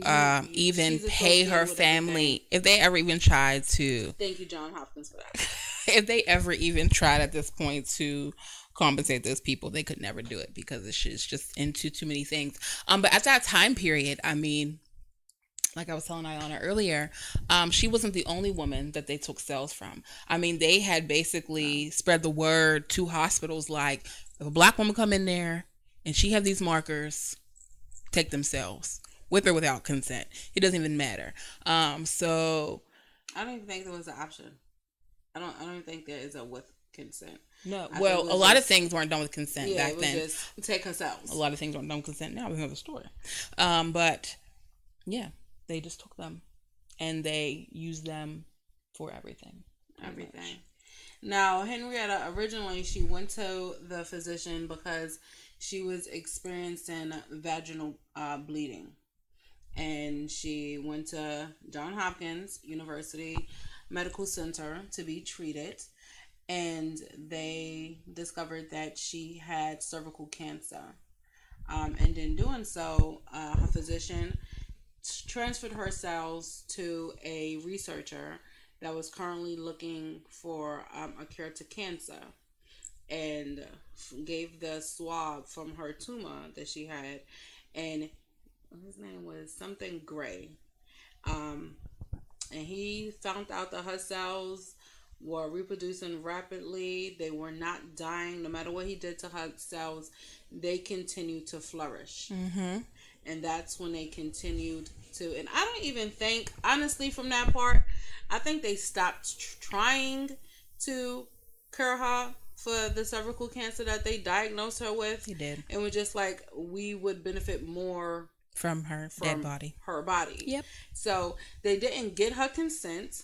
Speaker 2: even pay her family, if they ever even tried to,
Speaker 1: thank you, John Hopkins, for that.
Speaker 2: If they ever even tried at this point to compensate those people, they could never do it because it's just into too many things. But at that time period, I mean, like I was telling Ayana earlier, she wasn't the only woman that they took cells from. I mean, they had basically spread the word to hospitals like, if a black woman come in there and she have these markers, take them cells, with or without consent. It doesn't even matter. So
Speaker 1: I don't even think there was an option. I don't even think there is a with consent.
Speaker 2: No, well, a lot of things weren't done with consent back then.
Speaker 1: Just take her cells.
Speaker 2: A lot of things weren't done with consent. Now we have a story. But yeah, they just took them and they used them for everything.
Speaker 1: Everything. Now, Henrietta, originally she went to the physician because she was experiencing vaginal bleeding. And she went to Johns Hopkins University medical center to be treated, and they discovered that she had cervical cancer. And in doing so, her physician transferred her cells to a researcher that was currently looking for a cure to cancer, and gave the swab from her tumor that she had, and his name was something Gray. Um, and he found out that her cells were reproducing rapidly. They were not dying. No matter what he did to her cells, they continued to flourish.
Speaker 2: Mm-hmm.
Speaker 1: And that's when they continued to. And I don't even think, honestly, from that part, I think they stopped trying to cure her for the cervical cancer that they diagnosed her with.
Speaker 2: He did.
Speaker 1: And was just like, we would benefit more
Speaker 2: from her dead body.
Speaker 1: Her body.
Speaker 2: Yep.
Speaker 1: So they didn't get her consent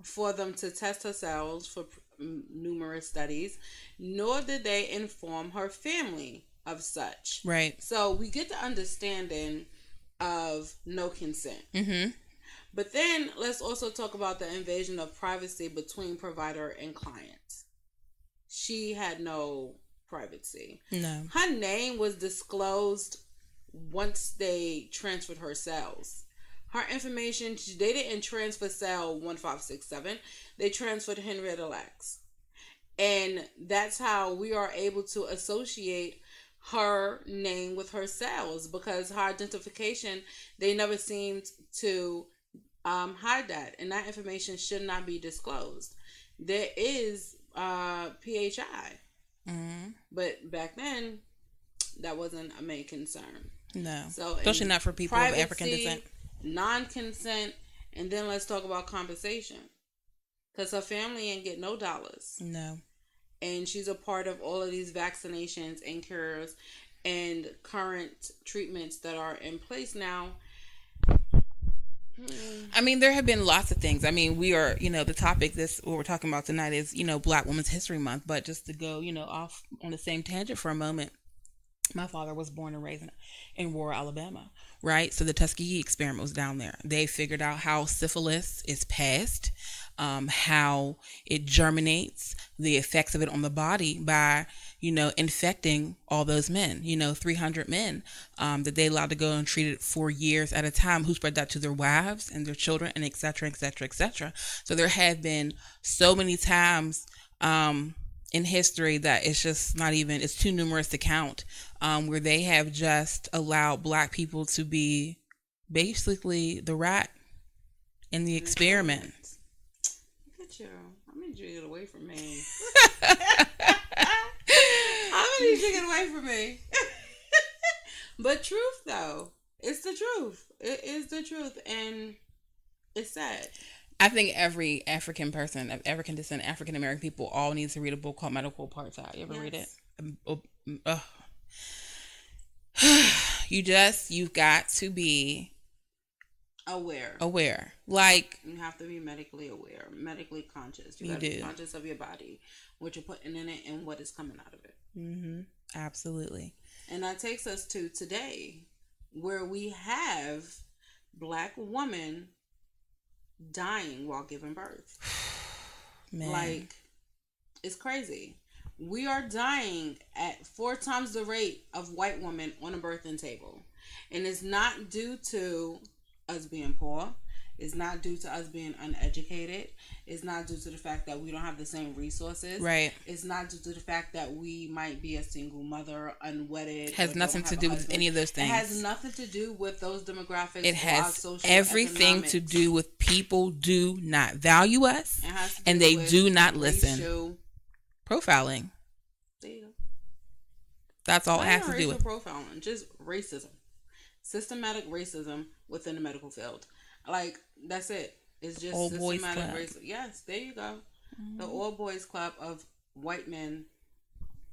Speaker 1: for them to test her cells for numerous studies, nor did they inform her family of such.
Speaker 2: Right.
Speaker 1: So we get the understanding of no consent.
Speaker 2: Mm-hmm.
Speaker 1: But then let's also talk about the invasion of privacy between provider and client. She had no privacy.
Speaker 2: No.
Speaker 1: Her name was disclosed once they transferred her cells. Her information, they didn't transfer cell 1567. They transferred Henrietta Lacks. And that's how we are able to associate her name with her cells, because her identification, they never seemed to hide that. And that information should not be disclosed. There is PHI.
Speaker 2: Mm-hmm.
Speaker 1: But back then, that wasn't a main concern.
Speaker 2: No.
Speaker 1: So
Speaker 2: especially not for people
Speaker 1: privacy,
Speaker 2: of African descent.
Speaker 1: Non-consent, and then let's talk about compensation. Because her family ain't get no dollars.
Speaker 2: No.
Speaker 1: And she's a part of all of these vaccinations and cures and current treatments that are in place now.
Speaker 2: I mean, there have been lots of things. I mean, we are, the topic, what we're talking about tonight is, Black Women's History Month. But just to go, off on the same tangent for a moment, my father was born and raised in Warren, Alabama, right? So the Tuskegee experiment was down there. They figured out how syphilis is passed, how it germinates, the effects of it on the body by, infecting all those men, 300 men that they allowed to go and treat it for years at a time, who spread that to their wives and their children, and et cetera, et cetera, et cetera. So there have been so many times in history that it's just not even, it's too numerous to count, where they have just allowed Black people to be basically the rat in the experiment.
Speaker 1: Look at you. I need you to get away from me. I need you to get away from me. But truth, though, it's the truth. It is the truth, and it's sad.
Speaker 2: I think every African person of African descent, African American people, all needs to read a book called Medical Apartheid. You ever read it? You've got to be aware. Like,
Speaker 1: you have to be medically aware, medically conscious. You got to be conscious of your body, what you're putting in it, and what is coming out of it.
Speaker 2: Mm-hmm. Absolutely.
Speaker 1: And that takes us to today, where we have Black women dying while giving birth.
Speaker 2: Man.
Speaker 1: Like, it's crazy. We are dying at 4 times the rate of white women on a birthing table. And it's not due to us being poor. It's not due to us being uneducated. It's not due to the fact that we don't have the same resources.
Speaker 2: Right.
Speaker 1: It's not due to the fact that we might be a single mother, unwedded.
Speaker 2: It has nothing to do with any of those things.
Speaker 1: It has nothing to do with those demographics.
Speaker 2: It has everything to do with people do not value us, and they do not listen. Profiling.
Speaker 1: There you go.
Speaker 2: That's all it has to do with.
Speaker 1: Profiling, just racism. Systematic racism within the medical field. Like, that's it. It's just
Speaker 2: all systematic
Speaker 1: racism. Yes, there you go. Mm-hmm. The all boys club of white men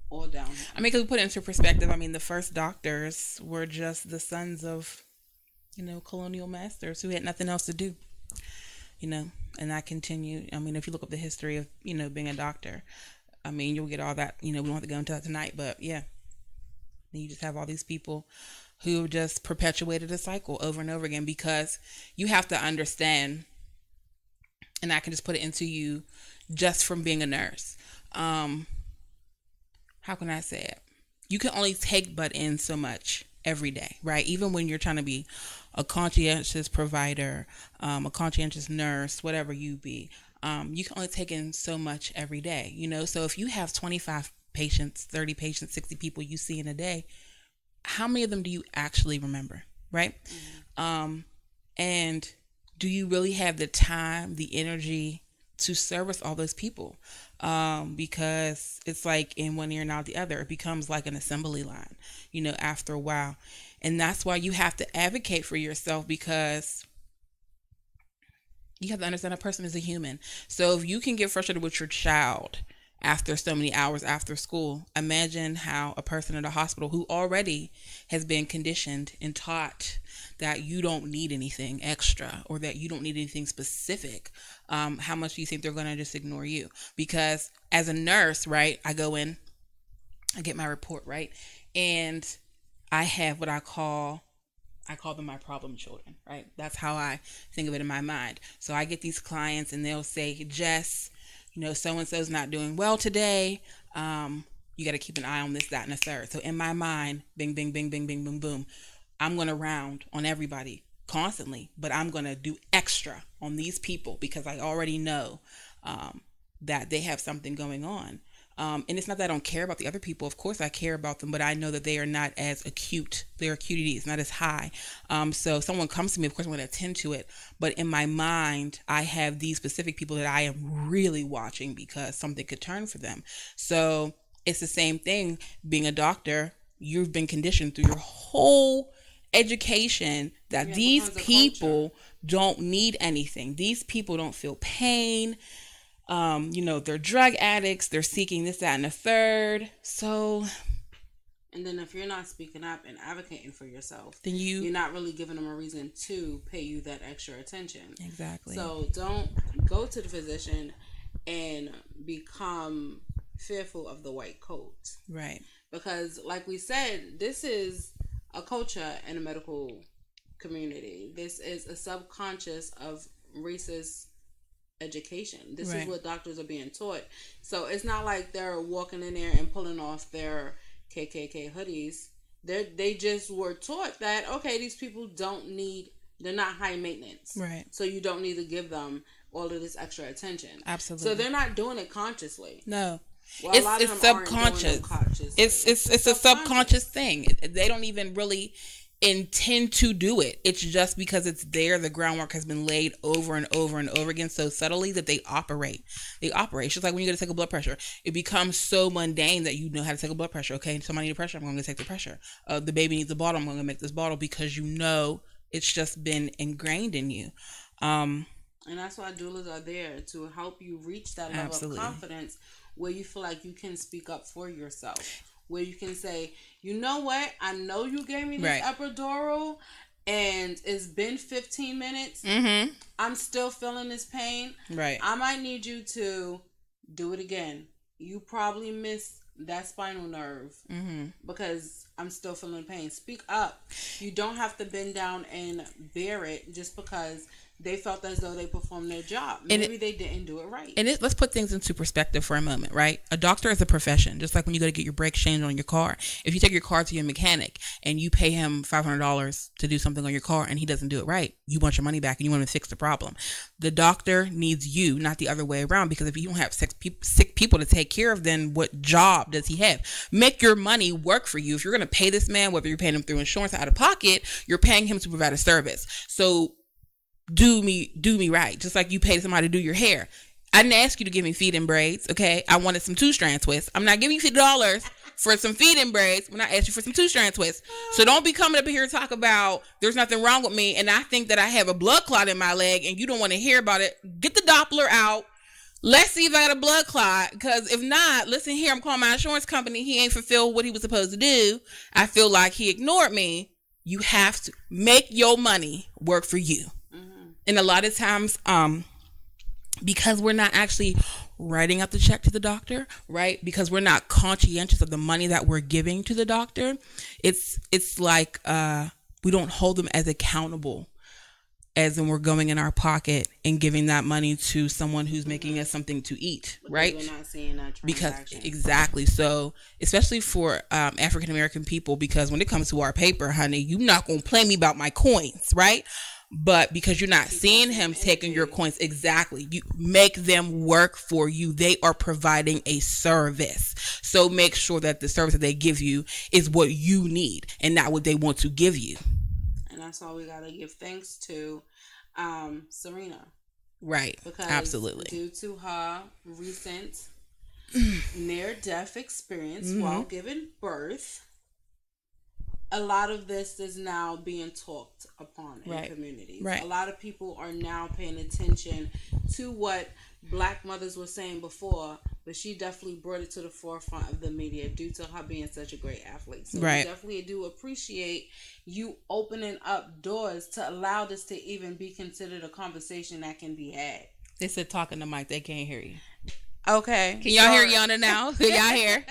Speaker 1: all down here.
Speaker 2: I mean, because we put it into perspective, I mean, the first doctors were just the sons of, colonial masters who had nothing else to do, and that continued. I mean, if you look up the history of, being a doctor, I mean, you'll get all that, we don't have to go into that tonight, but yeah. You just have all these people who just perpetuated a cycle over and over again, because you have to understand and I can just put it into you just from being a nurse. Um, how can I say it? You can only take but in so much every day, right? Even when you're trying to be a conscientious provider, a conscientious nurse, whatever you be, you can only take in so much every day, you know? So if you have 25 patients, 30 patients, 60 people you see in a day, how many of them do you actually remember, right? And do you really have the time, the energy to service all those people? Because it's like in one ear and out the other. It becomes like an assembly line, you know, after a while. And that's why you have to advocate for yourself, because you have to understand a person is a human. So if you can get frustrated with your child after so many hours after school, imagine how a person in a hospital who already has been conditioned and taught that you don't need anything extra or that you don't need anything specific, how much do you think they're going to just ignore you? Because as a nurse, right, I go in, I get my report, right, and I have what I call them my problem children, right? That's how I think of it in my mind. So I get these clients and they'll say, Jess, you know, so and so's not doing well today. You got to keep an eye on this, that, and the third. So in my mind, bing, bing, bing, bing, bing, boom, boom. I'm going to round on everybody constantly, but I'm going to do extra on these people because I already know that they have something going on. And it's not that I don't care about the other people. Of course I care about them, but I know that they are not as acute. Their acuity is not as high. So if someone comes to me, of course I'm going to attend to it. But in my mind, I have these specific people that I am really watching because something could turn for them. So it's the same thing being a doctor. You've been conditioned through your whole education that these people don't need anything. These people don't feel pain. You know, they're drug addicts, they're seeking this, that, and the third. So,
Speaker 1: and then if you're not speaking up and advocating for yourself,
Speaker 2: then you're
Speaker 1: not really giving them a reason to pay you that extra attention.
Speaker 2: Exactly.
Speaker 1: So don't go to the physician and become fearful of the white coat.
Speaker 2: Right.
Speaker 1: Because like we said, this is a culture in a medical community. This is a subconscious of racist education. This is what doctors are being taught. So it's not like they're walking in there and pulling off their KKK hoodies. They just were taught that, okay, these people they're not high maintenance.
Speaker 2: Right.
Speaker 1: So you don't need to give them all of this extra attention.
Speaker 2: Absolutely.
Speaker 1: So they're not doing it consciously.
Speaker 2: No.
Speaker 1: Well,
Speaker 2: it's subconscious. It's a subconscious thing. They don't even really intend to do it. It's just because it's there. The groundwork has been laid over and over and over again so subtly that they operate. It's just like when you go to take a blood pressure. It becomes so mundane that you know how to take a blood pressure. Okay, somebody needs a pressure, I'm going to take the pressure. The baby needs a bottle, I'm going to make this bottle, because you know it's just been ingrained in you.
Speaker 1: And that's why doulas are there, to help you reach that level of confidence where you feel like you can speak up for yourself. Where you can say, you know what? I know you gave me this epidural and it's been 15 minutes. Mm-hmm. I'm still feeling this pain. Right. I might need you to do it again. You probably missed that spinal nerve because I'm still feeling pain. Speak up. You don't have to bend down and bear it just because they felt as though they performed their job. Maybe they didn't do it right.
Speaker 2: And let's put things into perspective for a moment, right? A doctor is a profession, just like when you go to get your brakes changed on your car. If you take your car to your mechanic and you pay him $500 to do something on your car and he doesn't do it right, you want your money back and you want to fix the problem. The doctor needs you, not the other way around, because if you don't have sick people to take care of, then what job does he have? Make your money work for you. If you're going to pay this man, whether you're paying him through insurance or out of pocket, you're paying him to provide a service. So do me right, just like you pay somebody to do your hair. I didn't ask you to give me feed-in braids, okay? I wanted some 2-strand twists. I'm not giving you $50 for some feed-in braids when I asked you for some 2-strand twists. So don't be coming up here and talk about there's nothing wrong with me and I think that I have a blood clot in my leg and you don't want to hear about it. Get the Doppler out. Let's see if I got a blood clot, because if not, listen here, I'm calling my insurance company. He ain't fulfilled what he was supposed to do. I feel like he ignored me. You have to make your money work for you. And a lot of times, because we're not actually writing out the check to the doctor, right? Because we're not conscientious of the money that we're giving to the doctor, it's like we don't hold them as accountable as in we're going in our pocket and giving that money to someone who's making us something to eat,
Speaker 1: because
Speaker 2: right?
Speaker 1: we're not seeing that
Speaker 2: Because
Speaker 1: transaction.
Speaker 2: exactly. So especially for African American people, because when it comes to our paper, honey, you're not gonna play me about my coins, right? But because you're not seeing him taking your coins, exactly, you make them work for you. They are providing a service, so make sure that the service that they give you is what you need and not what they want to give you.
Speaker 1: And that's why we gotta give thanks to Serena.
Speaker 2: Right.
Speaker 1: Because
Speaker 2: absolutely,
Speaker 1: due to her recent near-death experience while giving birth, a lot of this is now being talked upon in communities.
Speaker 2: Right.
Speaker 1: A lot of people are now paying attention to what Black mothers were saying before, but she definitely brought it to the forefront of the media due to her being such a great athlete. So we definitely do appreciate you opening up doors to allow this to even be considered a conversation that can be had.
Speaker 2: They said talking to Mike, they can't hear you.
Speaker 1: Okay.
Speaker 2: Can y'all hear Yana now? Can y'all hear?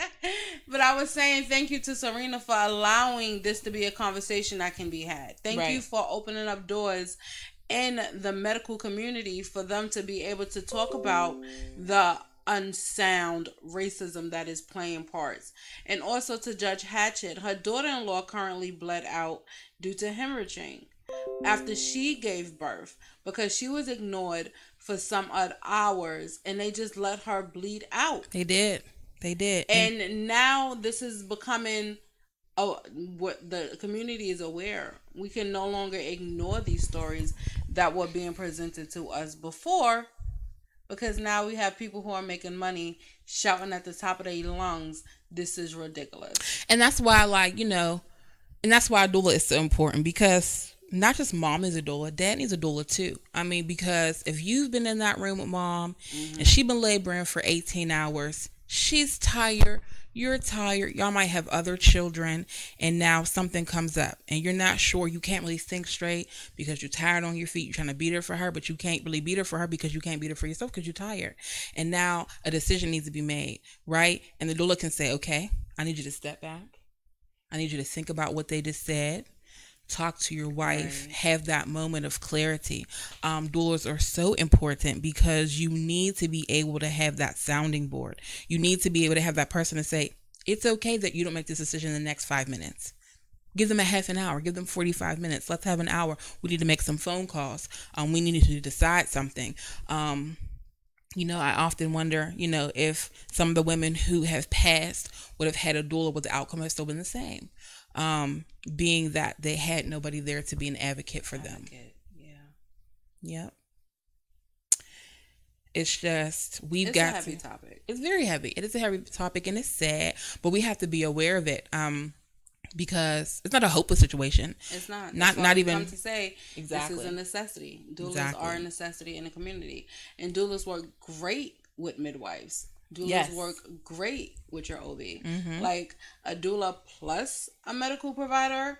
Speaker 1: But I was saying thank you to Serena for allowing this to be a conversation that can be had. Thank you for opening up doors in the medical community for them to be able to talk about the unsound racism that is playing parts. And also to Judge Hatchett, her daughter-in-law currently bled out due to hemorrhaging after she gave birth because she was ignored for some odd hours and they just let her bleed out.
Speaker 2: They did.
Speaker 1: And now this is becoming what the community is aware. We can no longer ignore these stories that were being presented to us before, because now we have people who are making money shouting at the top of their lungs, this is ridiculous.
Speaker 2: And that's why, and that's why doula is so important, because not just mom is a doula, dad needs a doula too. I mean, because if you've been in that room with mom and she's been laboring for 18 hours, she's tired, you're tired, y'all might have other children, and now something comes up and you're not sure, you can't really think straight because you're tired on your feet, you're trying to beat her for her, but you can't really beat her for her because you can't beat her for yourself because you're tired. And now a decision needs to be made, right? And the doula can say, okay, I need you to step back. I need you to think about what they just said. Talk to your wife, have that moment of clarity. Doulas are so important because you need to be able to have that sounding board. You need to be able to have that person to say, it's okay that you don't make this decision in the next 5 minutes. Give them a half an hour. Give them 45 minutes. Let's have an hour. We need to make some phone calls. We need to decide something. I often wonder, if some of the women who have passed would have had a doula, would the outcome have still been the same? Being that they had nobody there to be an advocate for them. Yep. It's just, it's a heavy topic. It's very heavy. It is a heavy topic and it's sad, but we have to be aware of it. Because it's not a hopeless situation. It's not. Not even. Come
Speaker 1: to say, this is a necessity. Doulas are a necessity in the community, and doulas work great with midwives. Doulas work great with your OB. Like a doula plus a medical provider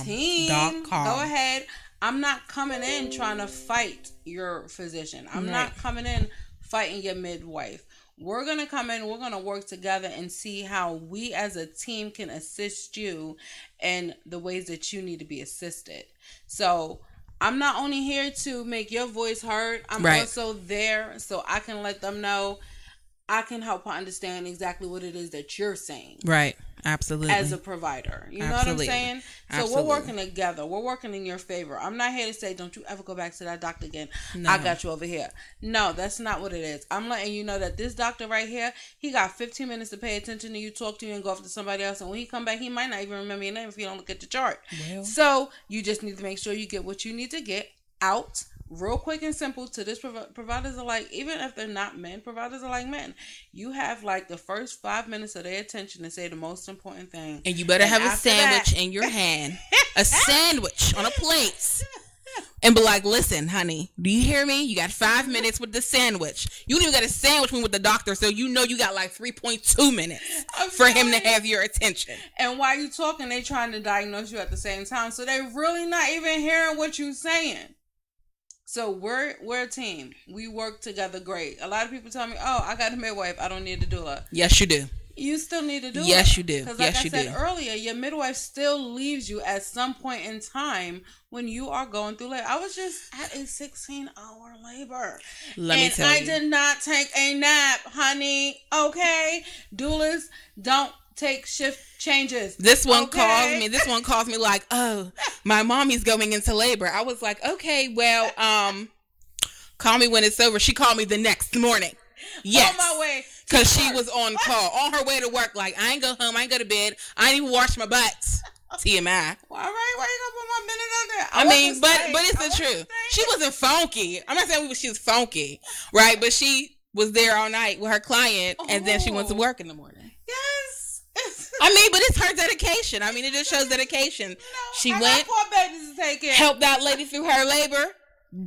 Speaker 1: team. Go ahead. I'm not coming in trying to fight your physician. I'm not coming in fighting your midwife. We're going to come in, we're going to work together and see how we as a team can assist you in the ways that you need to be assisted. So I'm not only here to make your voice heard, I'm also there so I can let them know, I can help her understand exactly what it is that you're saying.
Speaker 2: Right. Absolutely.
Speaker 1: As a provider. You know what I'm saying? So we're working together. We're working in your favor. I'm not here to say, don't you ever go back to that doctor again. No. I got you over here. No, that's not what it is. I'm letting you know that this doctor right here, he got 15 minutes to pay attention to you, talk to you, and go off to somebody else. And when he come back, he might not even remember your name if you don't look at the chart. Well. So you just need to make sure you get what you need to get out real quick and simple to this. Providers are like, even if they're not men, providers are like men. You have like the first 5 minutes of their attention to say the most important thing.
Speaker 2: And you better have a sandwich in your hand. A sandwich on a plate. And be like, listen, honey, do you hear me? You got 5 minutes with the sandwich. You don't even got a sandwich with the doctor, so you know you got like 3.2 minutes for him to have your attention.
Speaker 1: And while you talking, they trying to diagnose you at the same time. So they really not even hearing what you saying. So we're a team. We work together great. A lot of people tell me, oh, I got a midwife, I don't need a doula.
Speaker 2: Yes, you do.
Speaker 1: You still need to do it.
Speaker 2: Yes, you do.
Speaker 1: Because like
Speaker 2: Yes,
Speaker 1: I
Speaker 2: you
Speaker 1: said
Speaker 2: do.
Speaker 1: earlier, your midwife still leaves you at some point in time when you are going through labor. I was just at a 16-hour labor.
Speaker 2: Let me
Speaker 1: And
Speaker 2: tell
Speaker 1: I
Speaker 2: you.
Speaker 1: did not take a nap, honey. Okay? Doulas don't take shift changes.
Speaker 2: This one calls
Speaker 1: Okay?
Speaker 2: me. This one calls me like, oh, my mommy's going into labor. I was like, okay, well, call me when it's over. She called me the next morning. Yes.
Speaker 1: On my way.
Speaker 2: Because she was on call. On her way to work. Like, I ain't go home. I ain't go to bed. I ain't even wash my butt. TMI.
Speaker 1: All right, why you gonna put my minute on there?
Speaker 2: I mean, but it's the truth. She wasn't funky. I'm not saying she was funky, right? But she was there all night with her client, and then she went to work in the morning.
Speaker 1: Yes.
Speaker 2: I mean, but it's her dedication. I mean, it just shows dedication.
Speaker 1: You know,
Speaker 2: She
Speaker 1: I
Speaker 2: went,
Speaker 1: got 4 babies to take care of.
Speaker 2: helped that lady through her labor.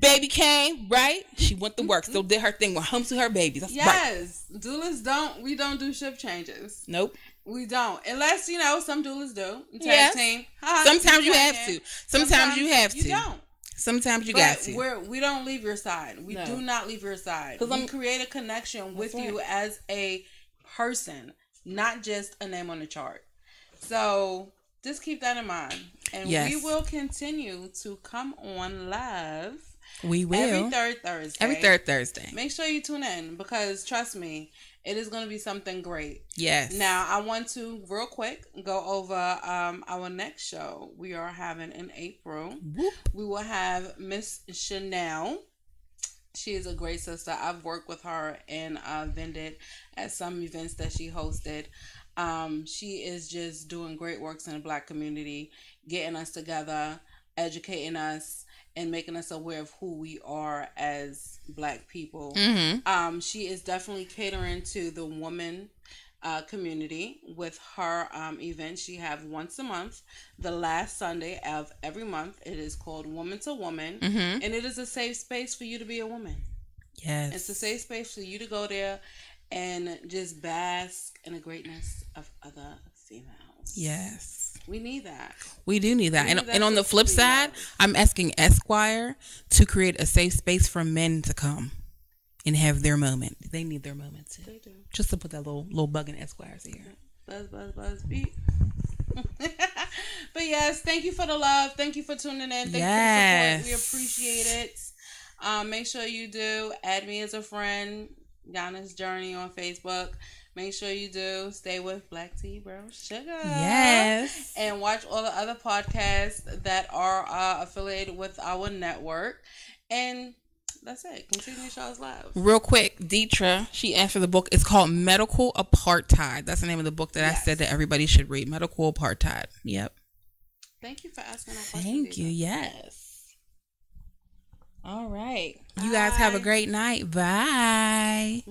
Speaker 2: Baby came, right? She went to work, still did her thing, went home to her baby. That's
Speaker 1: yes. Right. Doulas we don't do shift changes.
Speaker 2: Nope.
Speaker 1: We don't. Unless, some doulas do.
Speaker 2: Yes.
Speaker 1: Team.
Speaker 2: Sometimes you have to. Sometimes you have to.
Speaker 1: You don't.
Speaker 2: Sometimes you got to.
Speaker 1: We don't leave your side. We do not leave your side. We create a connection with you as a person, not just a name on the chart. So just keep that in mind. And we will continue to come on live.
Speaker 2: We will.
Speaker 1: Every third Thursday.
Speaker 2: Every third Thursday.
Speaker 1: Make sure you tune in because trust me, it is going to be something great.
Speaker 2: Yes.
Speaker 1: Now, I want to, real quick, go over our next show we are having in April. Whoop. We will have Miss Chanel. She is a great sister. I've worked with her and vended at some events that she hosted. She is just doing great works in the Black community, getting us together, educating us, and making us aware of who we are as Black people. Mm-hmm. She is definitely catering to the woman community with her event. She have once a month, the last Sunday of every month. It is called Woman to Woman, and it is a safe space for you to be a woman.
Speaker 2: Yes.
Speaker 1: It's a safe space for you to go there and just bask in the greatness of other females.
Speaker 2: Yes.
Speaker 1: We need that.
Speaker 2: We do need that. And on the flip side, I'm asking Esquire to create a safe space for men to come and have their moment. They need their moment too.
Speaker 1: They do.
Speaker 2: Just to put that little bug in Esquire's ear.
Speaker 1: Buzz, beep. But yes, thank you for the love. Thank you for tuning in. Thank you for the support. We appreciate it. Make sure you do add me as a friend. Yana's Journey on Facebook. Make sure you do stay with Black Tea Brown Sugar.
Speaker 2: Yes.
Speaker 1: And watch all the other podcasts that are affiliated with our network. And that's it. Continue to show us love.
Speaker 2: Real quick, Deetra, she asked for the book. It's called Medical Apartheid. That's the name of the book that I said that everybody should read. Medical Apartheid. Yep.
Speaker 1: Thank you for asking that question.
Speaker 2: Thank you. Yes. All right. Bye. You guys have a great night. Bye.